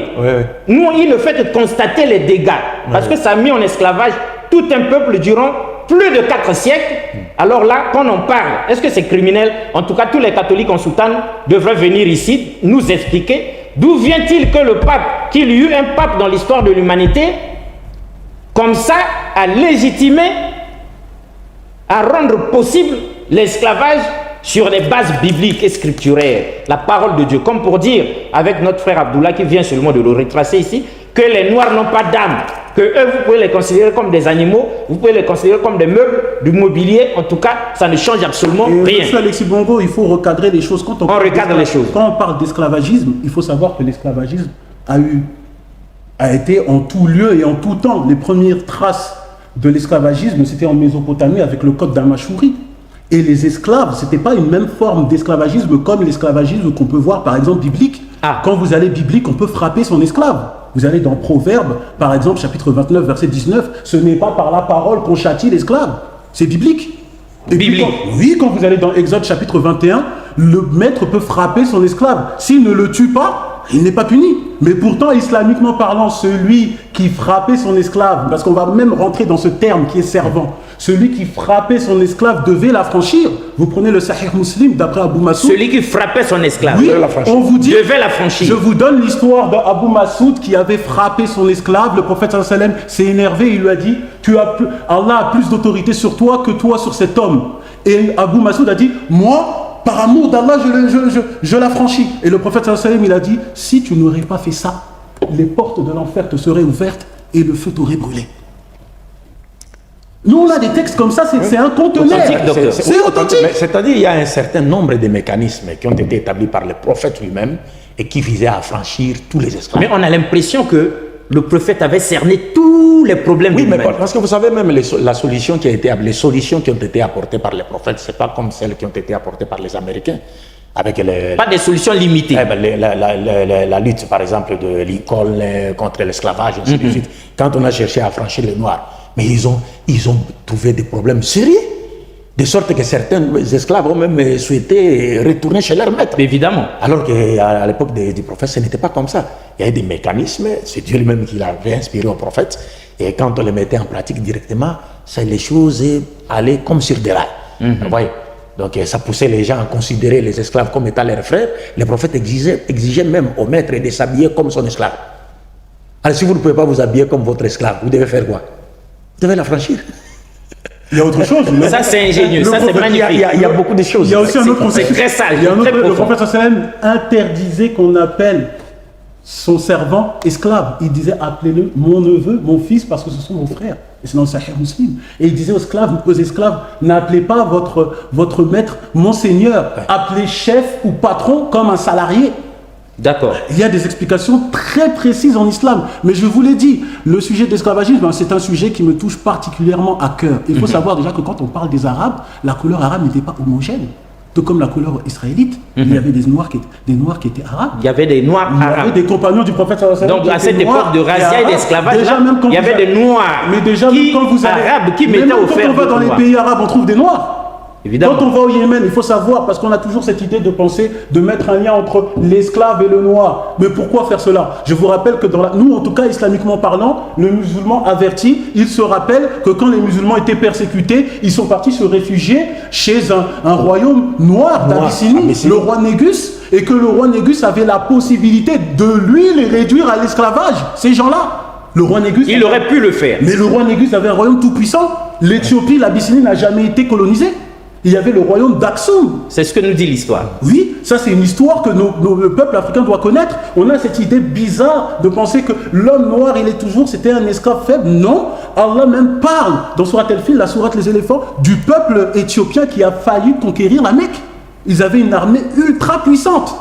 Nous, il le fait de constater les dégâts parce que ça a mis en esclavage tout un peuple durant plus de 4 siècles. Alors là, quand on parle, est-ce que c'est criminel? En tout cas, tous les catholiques en soutane devraient venir ici nous expliquer d'où vient-il que le pape, qu'il y eut un pape dans l'histoire de l'humanité, comme ça, a légitimé, à rendre possible l'esclavage sur des bases bibliques et scripturaires, la parole de Dieu, comme pour dire, avec notre frère Abdullah qui vient seulement de le retracer ici, que les Noirs n'ont pas d'âme, que eux, vous pouvez les considérer comme des animaux, vous pouvez les considérer comme des meubles, du mobilier, en tout cas, ça ne change absolument rien. Monsieur Alexis Bongo, il faut recadrer les choses. Quand on recadre les choses. Quand on parle d'esclavagisme, il faut savoir que l'esclavagisme a été en tout lieu et en tout temps. Les premières traces de l'esclavagisme, c'était en Mésopotamie avec le code d'Amachouri. Et les esclaves, ce n'était pas une même forme d'esclavagisme comme l'esclavagisme qu'on peut voir par exemple biblique. Quand vous allez biblique, on peut frapper son esclave. Vous allez dans Proverbes, par exemple, chapitre 29, verset 19, ce n'est pas par la parole qu'on châtie l'esclave. C'est biblique. Et biblique. Quand vous allez dans Exode chapitre 21, le maître peut frapper son esclave. S'il ne le tue pas, il n'est pas puni. Mais pourtant, islamiquement parlant, celui qui frappait son esclave, parce qu'on va même rentrer dans ce terme qui est servant, celui qui frappait son esclave devait l'affranchir. Vous prenez le Sahih Muslim d'après Abou Massoud. Celui qui frappait son esclave on vous dit, devait l'affranchir. Je vous donne l'histoire d'Abou Massoud qui avait frappé son esclave. Le prophète sallallahu alayhi wa sallam s'est énervé, il lui a dit, Allah a plus d'autorité sur toi que toi sur cet homme. Et Abou Massoud a dit, moi, par amour d'Allah, je l'affranchis. Et le prophète sallallahu alayhi wa sallam, il a dit, si tu n'aurais pas fait ça, les portes de l'enfer te seraient ouvertes et le feu t'aurait brûlé. Nous, on a des textes comme ça, c'est un conteneur. C'est authentique. C'est-à-dire qu'il y a un certain nombre de mécanismes qui ont été établis par le prophète lui-même et qui visaient à affranchir tous les esclaves. Mais on a l'impression que le prophète avait cerné tous les problèmes. Oui, mais parce que vous savez même les solutions qui ont été apportées par les prophètes, c'est pas comme celles qui ont été apportées par les Américains. Avec pas des solutions limitées. La lutte, par exemple, de Lincoln contre l'esclavage, ainsi de suite. Quand on a cherché à affranchir les Noirs, mais ils ont trouvé des problèmes sérieux, de sorte que certains esclaves ont même souhaité retourner chez leur maître. Évidemment. Alors qu'à l'époque du prophète, ce n'était pas comme ça. Il y avait des mécanismes, c'est Dieu lui-même qui l'avait inspiré au prophète, et quand on les mettait en pratique directement, les choses allaient comme sur des rails. Vous voyez. Donc ça poussait les gens à considérer les esclaves comme étant leurs frères. Le prophète exigeait même au maître de s'habiller comme son esclave. Alors si vous ne pouvez pas vous habiller comme votre esclave, vous devez faire quoi? Vous devez l'affranchir. Il y a autre chose. Ça, c'est ingénieux, ça, c'est magnifique. Il y a beaucoup de choses. Il y a aussi un autre C'est processus. très sage, Il y a un autre, très le profond. prophète sallam interdisait qu'on appelle son servant esclave. Il disait appelez-le mon neveu, mon fils, parce que ce sont vos frères. Et c'est dans le Sahih Muslim. Et il disait aux esclaves, n'appelez pas votre maître mon seigneur. Appelez chef ou patron comme un salarié. D'accord. Il y a des explications très précises en islam. Mais je vous l'ai dit, le sujet de l'esclavagisme, c'est un sujet qui me touche particulièrement à cœur. Il faut savoir déjà que quand on parle des Arabes, la couleur arabe n'était pas homogène. Tout comme la couleur israélite, il y avait des noirs qui étaient arabes. Il y avait des noirs Il y avait arabes. des compagnons du prophète sallallahu alayhi wa sallam Donc à qui cette étaient noirs époque de razzia et arabes. d'esclavage, Déjà, là, même quand il y vous avait allez- des noirs Mais déjà, même quand vous allez- arabes qui mais mettaient même au quand fer on va d'autres dans les noirs. pays arabes, on trouve des noirs. Évidemment. Quand on va au Yémen, il faut savoir, parce qu'on a toujours cette idée de penser, de mettre un lien entre l'esclave et le noir. Mais pourquoi faire cela? Je vous rappelle que nous, en tout cas islamiquement parlant, le musulman averti, il se rappelle que quand les musulmans étaient persécutés, ils sont partis se réfugier chez un royaume noir d'Abyssinie, le roi Négus, et que le roi Négus avait la possibilité de lui les réduire à l'esclavage, ces gens-là. Le roi Négus Il aurait pu le faire. mais le roi Négus avait un royaume tout puissant. L'Éthiopie, l'Abyssinie n'a jamais été colonisée. Il y avait le royaume d'Aksum. C'est ce que nous dit l'histoire. Oui, ça c'est une histoire que le peuple africain doit connaître. On a cette idée bizarre de penser que l'homme noir, c'était un esclave faible. Non, Allah même parle dans Surat El-Fil, la sourate les éléphants, du peuple éthiopien qui a failli conquérir la Mecque. Ils avaient une armée ultra puissante.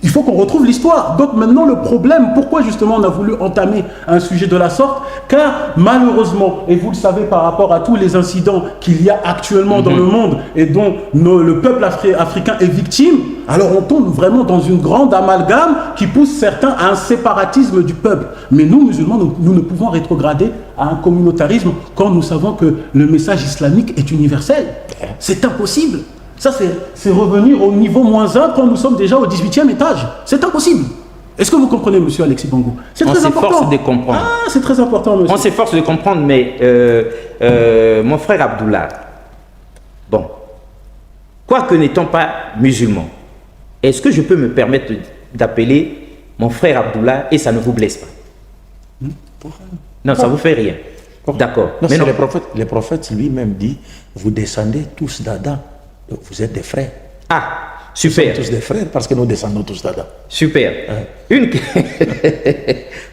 Il faut qu'on retrouve l'histoire. Donc maintenant le problème, pourquoi justement on a voulu entamer un sujet de la sorte? Car malheureusement, et vous le savez par rapport à tous les incidents qu'il y a actuellement dans le monde et dont le peuple africain est victime, alors on tombe vraiment dans une grande amalgame qui pousse certains à un séparatisme du peuple. Mais nous, musulmans, nous ne pouvons rétrograder à un communautarisme quand nous savons que le message islamique est universel. C'est impossible. Ça, c'est revenir au niveau -1 quand nous sommes déjà au 18e étage. C'est impossible. Est-ce que vous comprenez, monsieur Alexis Bangou? C'est très important. On s'efforce de comprendre. Ah, c'est très important, monsieur. On s'efforce de comprendre, mais mon frère Abdullah, bon, quoique n'étant pas musulman, est-ce que je peux me permettre d'appeler mon frère Abdullah et ça ne vous blesse pas? Non, ça ne vous fait rien. D'accord. Non, Mais non. le prophète lui-même dit, vous descendez tous d'Adam. Donc vous êtes des frères. Ah, Nous super. sommes tous des frères parce que nous descendons tous d'Adam. Super.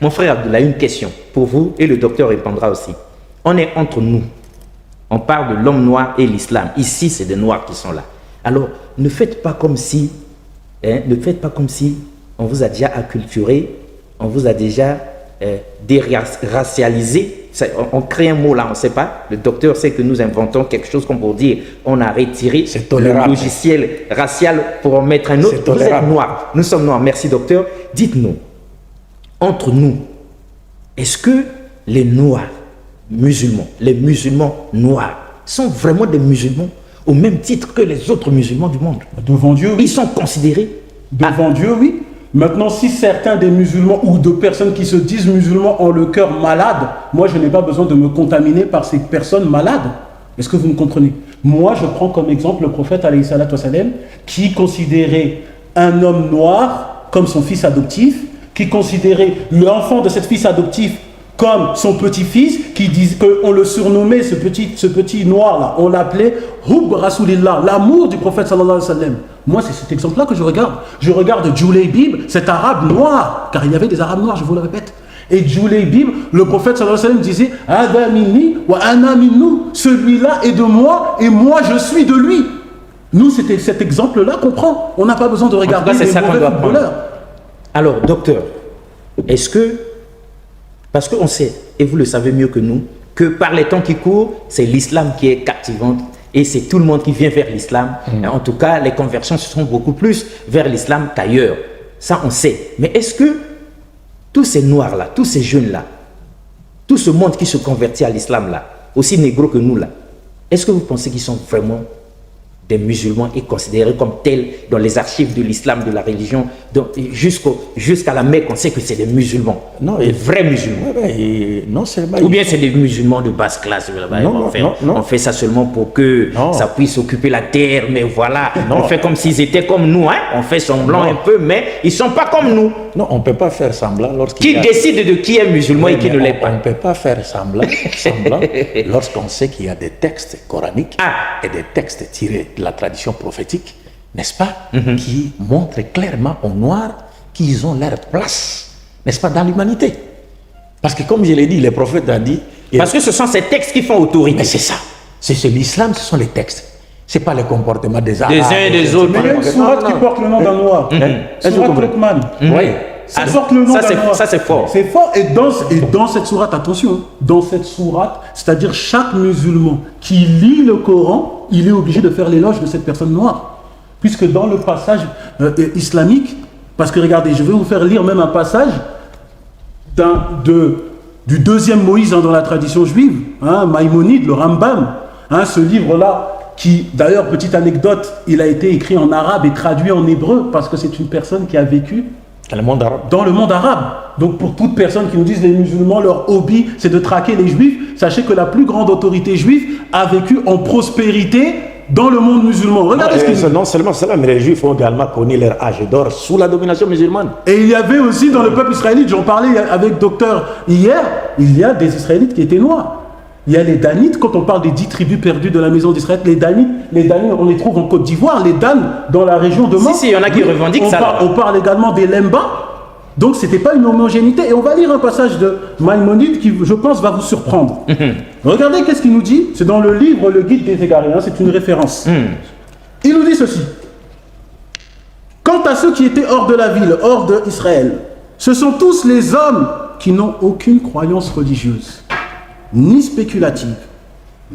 Mon frère Abdullah, une question pour vous et le docteur répondra aussi. On est entre nous. On parle de l'homme noir et l'islam. Ici, c'est des noirs qui sont là. Alors, ne faites pas comme si, on vous a déjà acculturé, on vous a déjà déracialisé. On crée un mot là, on ne sait pas. Le docteur sait que nous inventons quelque chose comme pour dire on a retiré le logiciel racial pour en mettre un autre. Vous êtes noirs. Nous sommes noirs. Merci docteur. Dites-nous, entre nous, est-ce que les noirs musulmans, les musulmans noirs, sont vraiment des musulmans au même titre que les autres musulmans du monde? Devant Dieu, oui. Ils sont considérés. Devant Dieu, oui. Maintenant, si certains des musulmans ou de personnes qui se disent musulmans ont le cœur malade, moi, je n'ai pas besoin de me contaminer par ces personnes malades. Est-ce que vous me comprenez? Moi, je prends comme exemple le prophète, alayhi salatu wassalam, qui considérait un homme noir comme son fils adoptif, qui considérait l'enfant de cette fils adoptif comme son petit-fils, qui disent qu'on le surnommait, ce petit noir-là, on l'appelait Hub Rasulillah, l'amour du prophète sallallahu alayhi wa sallam. Moi, c'est cet exemple-là que je regarde. Je regarde Julaybib, cet arabe noir, car il y avait des arabes noirs, je vous le répète. Et Julaybib, le prophète sallallahu alayhi wa sallam disait Ada minni wa ana minnu, celui-là est de moi et moi je suis de lui. Nous, c'était cet exemple-là qu'on prend. On n'a pas besoin de regarder les mauvais footballeurs. Alors, docteur, est-ce que, parce qu'on sait, et vous le savez mieux que nous, que par les temps qui courent, c'est l'islam qui est captivante et c'est tout le monde qui vient vers l'islam. En tout cas, les conversions se sont beaucoup plus vers l'islam qu'ailleurs. Ça, on sait. Mais est-ce que tous ces noirs-là, tous ces jeunes-là, tout ce monde qui se convertit à l'islam-là, aussi négro que nous-là, est-ce que vous pensez qu'ils sont vraiment des musulmans est considéré comme tel dans les archives de l'islam, de la religion, jusqu'à la Mecque, on sait que c'est des musulmans, Non, des vrais musulmans. Non seulement. Ou bien c'est des musulmans de basse classe. On fait ça seulement pour que ça puisse occuper la terre, mais voilà, on fait comme s'ils étaient comme nous, hein? On fait semblant un peu, mais ils ne sont pas comme nous. Non, on ne peut pas faire semblant Qui décide de qui est musulman et qui ne l'est pas? On ne peut pas faire semblant lorsqu'on sait qu'il y a des textes coraniques et des textes tirés de la tradition prophétique, n'est-ce pas, qui montrent clairement au noir qu'ils ont leur place, n'est-ce pas, dans l'humanité. Parce que comme je l'ai dit, les prophètes ont dit... Parce que ce sont ces textes qui font autorité. Mais c'est ça. C'est l'islam, ce sont les textes. Ce n'est pas le comportement des Arabes. Des uns et des autres. Mais il y a une sourate qui porte le nom d'un noir. Sourate Luqman. Oui. Ça porte le nom d'un noir. Ça, c'est fort. C'est fort. Et dans cette sourate, attention, dans cette sourate, c'est-à-dire chaque musulman qui lit le Coran, il est obligé de faire l'éloge de cette personne noire. Puisque dans le passage islamique, parce que regardez, je vais vous faire lire même un passage du deuxième Moïse dans la tradition juive, Maïmonide, le Rambam, ce livre-là, qui, d'ailleurs, petite anecdote, il a été écrit en arabe et traduit en hébreu, parce que c'est une personne qui a vécu dans le monde arabe. Donc pour toute personne qui nous disent les musulmans, leur hobby, c'est de traquer les juifs, sachez que la plus grande autorité juive a vécu en prospérité dans le monde musulman. Regardez ce qu'il dit. Non seulement cela, mais les juifs ont également connu leur âge d'or sous la domination musulmane. Et il y avait aussi dans le peuple israélite, j'en parlais avec docteur hier, il y a des Israélites qui étaient noirs. Il y a les Danites, quand on parle des 10 tribus perdues de la maison d'Israël, les Danites, on les trouve en Côte d'Ivoire, les Dan dans la région de Mans. Si, il y en a qui revendiquent ça. On parle également des Lemba, donc c'était pas une homogénéité. Et on va lire un passage de Maïmonide qui, je pense, va vous surprendre. Regardez qu'est-ce qu'il nous dit, c'est dans le livre Le Guide des Égarés, c'est une référence. Il nous dit ceci. Quant à ceux qui étaient hors de la ville, hors d'Israël, ce sont tous les hommes qui n'ont aucune croyance religieuse, ni spéculative,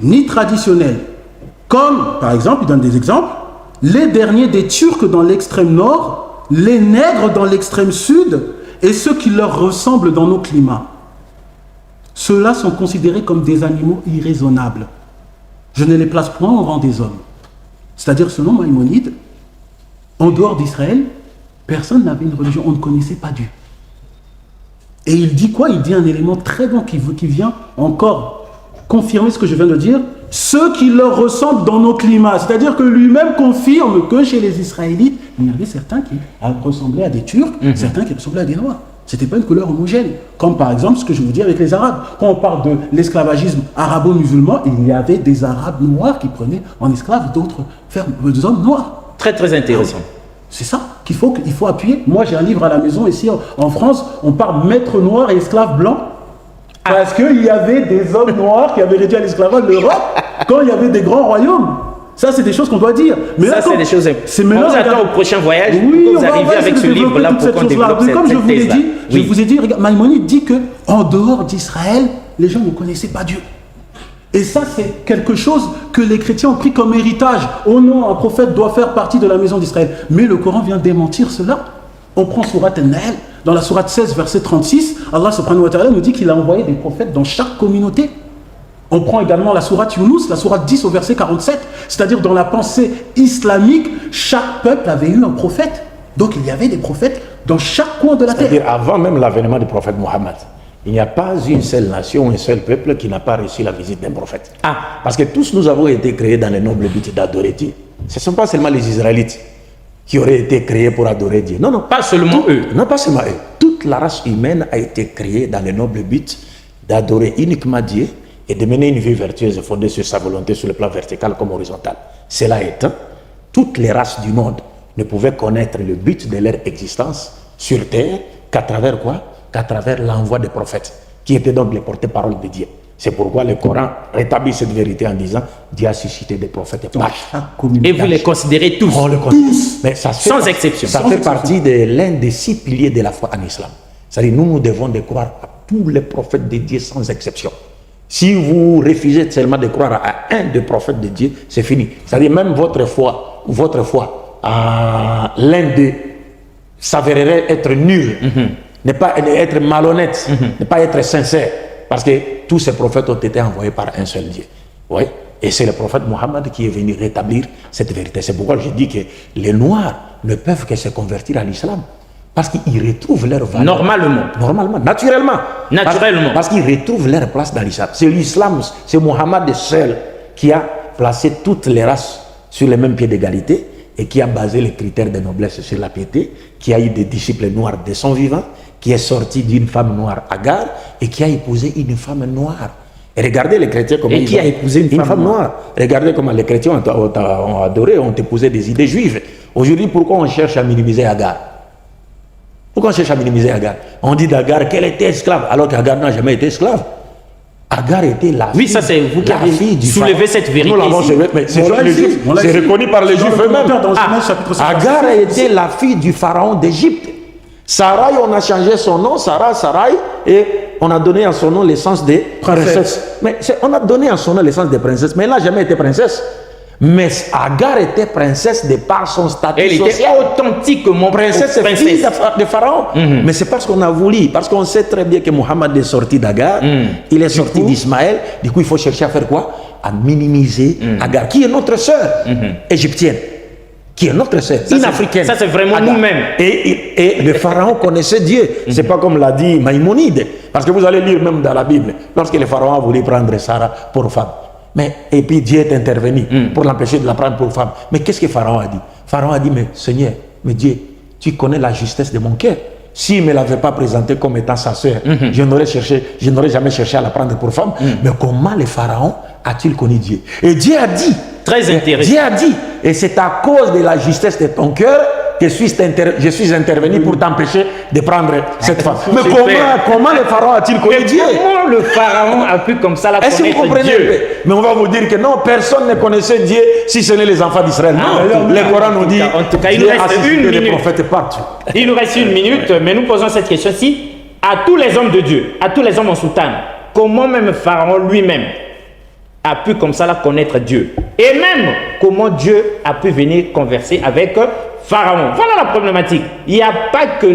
ni traditionnelle. Comme, par exemple, il donne des exemples, les derniers des Turcs dans l'extrême nord, les nègres dans l'extrême sud, et ceux qui leur ressemblent dans nos climats. Ceux-là sont considérés comme des animaux irraisonnables. Je ne les place point au rang des hommes. C'est-à-dire, selon Maïmonide, en dehors d'Israël, personne n'avait une religion, on ne connaissait pas Dieu. Et il dit quoi? Il dit un élément très bon qui vient encore confirmer ce que je viens de dire. Ceux qui leur ressemblent dans nos climats. C'est-à-dire que lui-même confirme que chez les Israélites, il y avait certains qui ressemblaient à des Turcs, certains qui ressemblaient à des Noirs. Ce n'était pas une couleur homogène. Comme par exemple ce que je vous dis avec les Arabes. Quand on parle de l'esclavagisme arabo-musulman, il y avait des Arabes noirs qui prenaient en esclaves d'autres hommes noirs. Très, très intéressant. C'est ça qu'il faut appuyer. Moi, j'ai un livre à la maison ici en France, on parle maître noir et esclave blanc. Parce qu'il y avait des hommes noirs qui avaient réduit à l'esclavage l'Europe quand il y avait des grands royaumes. Ça, c'est des choses qu'on doit dire. Mais ça, là, c'est des choses. C'est on maintenant, vous attend au prochain voyage. Oui, vous arrivez avec ce livre-là pour qu'on développe cette comme je vous l'ai thèse-là. dit, je vous ai dit, regarde, Maïmonide dit qu'en dehors d'Israël, les gens ne connaissaient pas Dieu. Et ça, c'est quelque chose que les chrétiens ont pris comme héritage. Oh non, un prophète doit faire partie de la maison d'Israël. Mais le Coran vient démentir cela. On prend sourate An-Nahl, dans la sourate 16, verset 36, Allah subhanahu wa ta'ala nous dit qu'il a envoyé des prophètes dans chaque communauté. On prend également la sourate Yunus, la sourate 10 au verset 47, c'est-à-dire dans la pensée islamique, chaque peuple avait eu un prophète. Donc il y avait des prophètes dans chaque coin de la terre. C'est-à-dire avant même l'avènement du prophète Mohammed, il n'y a pas une seule nation, un seul peuple qui n'a pas reçu la visite d'un prophète. Parce que tous nous avons été créés dans le noble but d'adorer Dieu. Ce ne sont pas seulement les Israélites qui auraient été créés pour adorer Dieu. Non, non. Pas seulement eux. Non, pas seulement eux. Toute la race humaine a été créée dans le noble but d'adorer uniquement Dieu et de mener une vie vertueuse fondée sur sa volonté sur le plan vertical comme horizontal. Cela étant, toutes les races du monde ne pouvaient connaître le but de leur existence sur terre qu'à travers quoi? Qu'à travers l'envoi des prophètes, qui étaient donc les porte-parole de Dieu. C'est pourquoi le Coran rétablit cette vérité en disant Dieu a suscité des prophètes et vous les considérez tous. On le tous. Mais ça sans exception. Ça fait partie de l'un des 6 piliers de la foi en islam. C'est-à-dire nous devons de croire à tous les prophètes de Dieu sans exception. Si vous refusez seulement de croire à un des prophètes de Dieu, c'est fini. C'est-à-dire même votre foi à l'un d'eux s'avérerait être nul, ne pas être malhonnête, ne pas être sincère, parce que tous ces prophètes ont été envoyés par un seul Dieu. Oui. Et c'est le prophète Mohammed qui est venu rétablir cette vérité. C'est pourquoi je dis que les Noirs ne peuvent que se convertir à l'islam. Parce qu'ils retrouvent leur valeur. Normalement, naturellement. Parce qu'ils retrouvent leur place dans l'islam. C'est l'islam, c'est Mohammed seul qui a placé toutes les races sur le même pied d'égalité et qui a basé les critères de noblesse sur la piété, qui a eu des disciples noirs de son vivant, qui est sorti d'une femme noire Agar et qui a épousé une femme noire. Et regardez les chrétiens comment qui a épousé une femme noire. Regardez comment les chrétiens ont adoré, ont épousé des idées juives. Aujourd'hui, pourquoi on cherche à minimiser Agar? Pourquoi on cherche à minimiser Agar? On dit d'Agar qu'elle était esclave, alors qu'Agar n'a jamais été esclave. Agar était la fille. Oui, ça c'est vous qui avez soulevé cette vérité. Nous l'avons soulevé, mais c'est reconnu par les Juifs eux-mêmes. Agar était la fille du pharaon d'Égypte. Sarai, on a changé son nom, Sarai, et on a donné à son nom l'essence de princesse. Mais on a donné à son nom l'essence de princesse, mais elle n'a jamais été princesse. Mais Agar était princesse de par son statut elle social. Elle était authentiquement princesse. Fille de Pharaon. Mais c'est parce qu'on a voulu, parce qu'on sait très bien que Mohammed est sorti d'Agar, il est sorti d'Ismaël. Du coup, il faut chercher à faire quoi? À minimiser Agar, qui est notre sœur égyptienne. Qui est notre sœur, une africaine. Ça, c'est vraiment nous-mêmes. Et le pharaon connaissait Dieu. C'est pas comme l'a dit Maïmonide. Parce que vous allez lire même dans la Bible, lorsque le pharaon a voulu prendre Sarah pour femme. Et puis Dieu est intervenu pour l'empêcher de la prendre pour femme. Mais qu'est-ce que Pharaon a dit? Pharaon a dit, mais Seigneur, mais Dieu, tu connais la justesse de mon cœur. S'il ne me l'avait pas présenté comme étant sa sœur, je n'aurais jamais cherché à la prendre pour femme. Mais comment le Pharaon a-t-il connu Dieu? Et Dieu a dit, très intéressant. Dieu a dit, et c'est à cause de la justesse de ton cœur que je suis intervenu pour t'empêcher de prendre cette femme. Mais comment le pharaon a-t-il connu Dieu? Comment le pharaon a pu comme ça la connaître Dieu? Est-ce que vous comprenez? Mais on va vous dire que non, personne ne connaissait Dieu si ce n'est les enfants d'Israël. Non, le Coran nous dit, en tout cas, il nous reste une minute. Prophètes partout. Il nous reste une minute, mais nous posons cette question-ci à tous les hommes de Dieu, à tous les hommes en soutane. Comment même Pharaon lui-même a pu comme ça la connaître Dieu? Et même comment Dieu a pu venir converser avec Pharaon. Voilà la problématique. Il n'y a pas que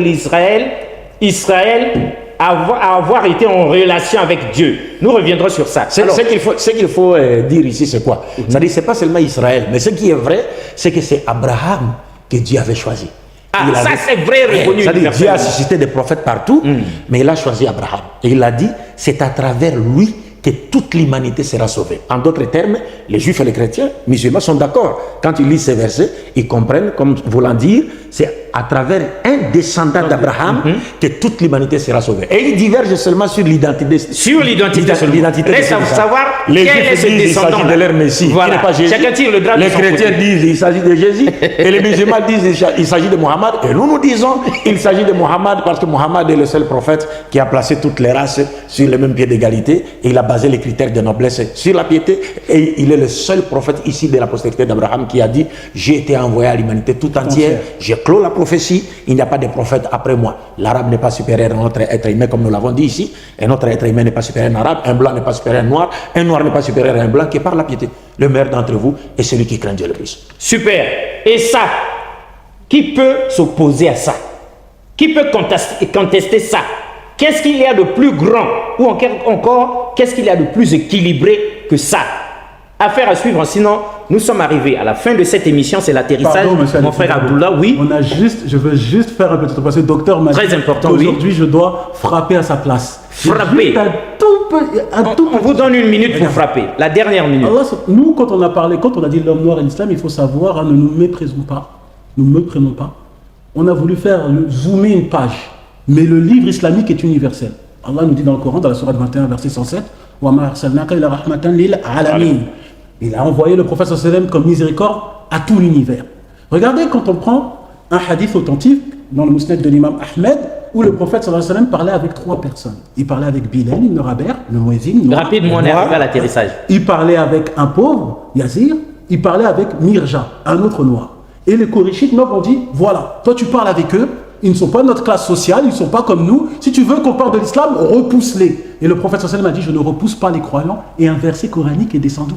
Israël avoir été en relation avec Dieu. Nous reviendrons sur ça. Ce qu'il faut dire ici, c'est quoi? C'est-à-dire, ce n'est pas seulement Israël, mais ce qui est vrai, c'est que c'est Abraham que Dieu avait choisi. Ça c'est vrai, reconnu. C'est-à-dire, Dieu a suscité des prophètes partout, mais il a choisi Abraham. Et il a dit, c'est à travers lui que toute l'humanité sera sauvée. En d'autres termes, les juifs et les chrétiens, musulmans sont d'accord. Quand ils lisent ces versets, ils comprennent, comme voulant dire, c'est à travers un descendant d'Abraham que toute l'humanité sera sauvée. Et ils divergent seulement sur l'identité. Sur l'identité. Reste à savoir les juifs disent qu'il s'agit de leur Messie, voilà. qui n'est pas Jésus. Chacun tire le drap les chrétiens disent qu'il s'agit de Jésus. Et les musulmans disent qu'il s'agit de Mohammed. Et nous disons qu'il s'agit de Mohammed parce que Mohammed est le seul prophète qui a placé toutes les races sur le même pied d'égalité. Et il a basé les critères de noblesse sur la piété. Et il est le seul prophète ici de la postérité d'Abraham qui a dit, j'ai été envoyé à l'humanité tout entière. J'ai clos la prophétie. Il n'y a pas de prophète après moi. L'arabe n'est pas supérieur à notre être humain, comme nous l'avons dit ici. Et notre être humain n'est pas supérieur à un arabe. Un blanc n'est pas supérieur à un noir n'est pas supérieur à un blanc, qui est par la piété. Le meilleur d'entre vous est celui qui craint Dieu le plus. Super. Et ça, qui peut s'opposer à ça? Qui peut contester ça? Qu'est-ce qu'il y a de plus grand? Ou encore, qu'est-ce qu'il y a de plus équilibré que ça? Affaire à suivre, sinon nous sommes arrivés à la fin de cette émission, c'est l'atterrissage. Mon frère Abdullah, oui. Je veux juste faire un petit truc parce que le docteur m'a dit très important. Aujourd'hui, je dois frapper à sa place. Frapper. On vous donne une minute pour frapper. La dernière minute. Allah, nous, quand on a dit l'homme noir et l'islam, il faut savoir, ne nous méprisons pas. Nous ne méprenons pas. On a voulu faire zoomer une page, mais le livre islamique est universel. Allah nous dit dans le Coran, dans la sourate 21, verset 107, wa ma arsalnaka illa rahmatan lil alamin. Il a envoyé le prophète sallam comme miséricorde à tout l'univers. Regardez quand on prend un hadith authentique dans le Musnad de l'imam Ahmed où le prophète sallam parlait avec 3 personnes. Il parlait avec Bilal ibn Rabah, le muezzin noir. Rapidement, on est arrivé à l'atterrissage. Il parlait avec un pauvre, Yazir. Il parlait avec Mirja, un autre noir. Et les Korishites noirs ont dit, voilà, toi tu parles avec eux, ils ne sont pas de notre classe sociale, ils ne sont pas comme nous. Si tu veux qu'on parle de l'islam, repousse-les. Et le prophète sallam a dit, je ne repousse pas les croyants. Et un verset coranique est descendu.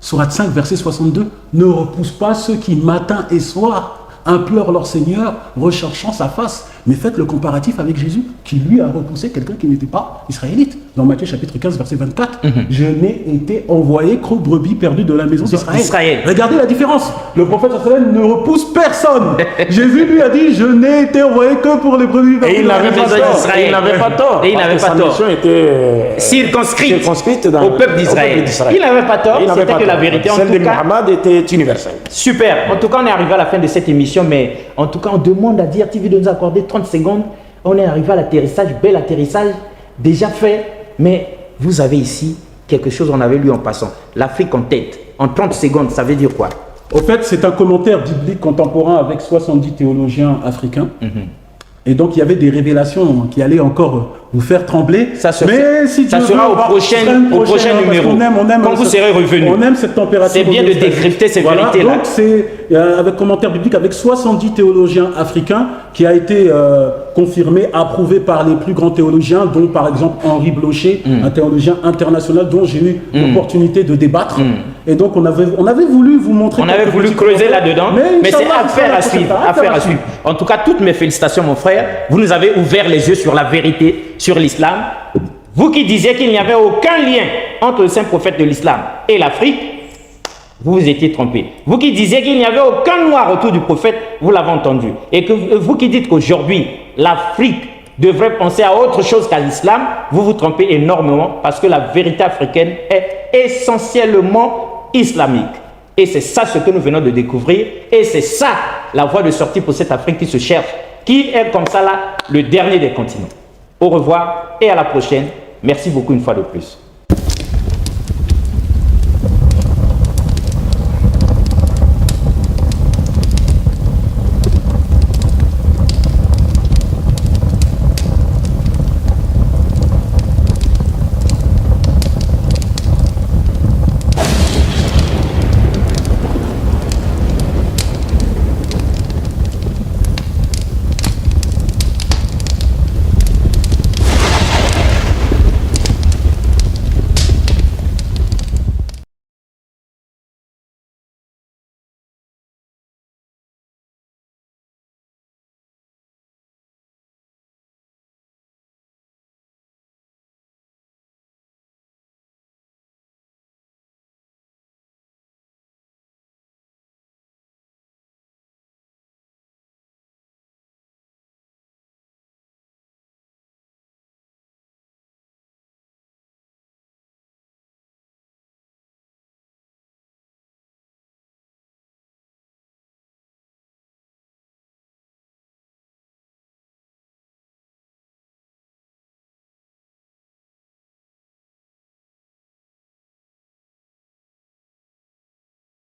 Sourate 5, verset 62, ne repousse pas ceux qui, matin et soir, implorent leur Seigneur, recherchant sa face. Mais faites le comparatif avec Jésus, qui lui a repoussé quelqu'un qui n'était pas israélite. dans Matthieu chapitre 15, verset 24. Je n'ai été envoyé qu'aux brebis perdues de la maison d'Israël. Regardez la différence. Le prophète sallallahu ne repousse personne. Jésus lui a dit, je n'ai été envoyé que pour les brebis perdues. Et il n'avait pas tort. Il n'avait pas tort. Et il n'avait pas tort. Sa mission était circonscrite au peuple d'Israël. Il n'avait pas tort. C'était que la vérité. En Celle tout de cas, Muhammad était universelle. super. En tout cas, on est arrivé à la fin de cette émission, mais en tout cas, on demande à DRTV de nous accorder 30 secondes. On est arrivé à l'atterrissage, bel atterrissage, déjà fait, mais vous avez ici quelque chose, on avait lu en passant. L'Afrique en tête, en 30 secondes, ça veut dire quoi? Au fait, c'est un commentaire biblique contemporain avec 70 théologiens africains. Et donc, il y avait des révélations qui allaient encore vous faire trembler. Ça sera au prochain numéro. Quand vous serez revenu. On aime cette température. C'est bien de décrypter ces vérités-là. Donc, c'est avec commentaire biblique avec 70 théologiens africains qui a été confirmé, approuvé par les plus grands théologiens, dont par exemple Henri Blocher, un théologien international dont j'ai eu l'opportunité de débattre. Et donc, on avait voulu vous montrer. On avait voulu creuser là-dedans, mais c'est affaire à suivre. Affaire à suivre. En tout cas, toutes mes félicitations, mon frère. Vous nous avez ouvert les yeux sur la vérité, sur l'islam. Vous qui disiez qu'il n'y avait aucun lien entre le saint prophète de l'islam et l'Afrique, vous vous étiez trompé. Vous qui disiez qu'il n'y avait aucun noir autour du prophète, vous l'avez entendu. Et que vous qui dites qu'aujourd'hui, l'Afrique devrait penser à autre chose qu'à l'islam, vous vous trompez énormément parce que la vérité africaine est essentiellement islamique. Et c'est ça ce que nous venons de découvrir. Et c'est ça la voie de sortie pour cette Afrique qui se cherche, qui est comme ça là, le dernier des continents. Au revoir et à la prochaine. Merci beaucoup une fois de plus.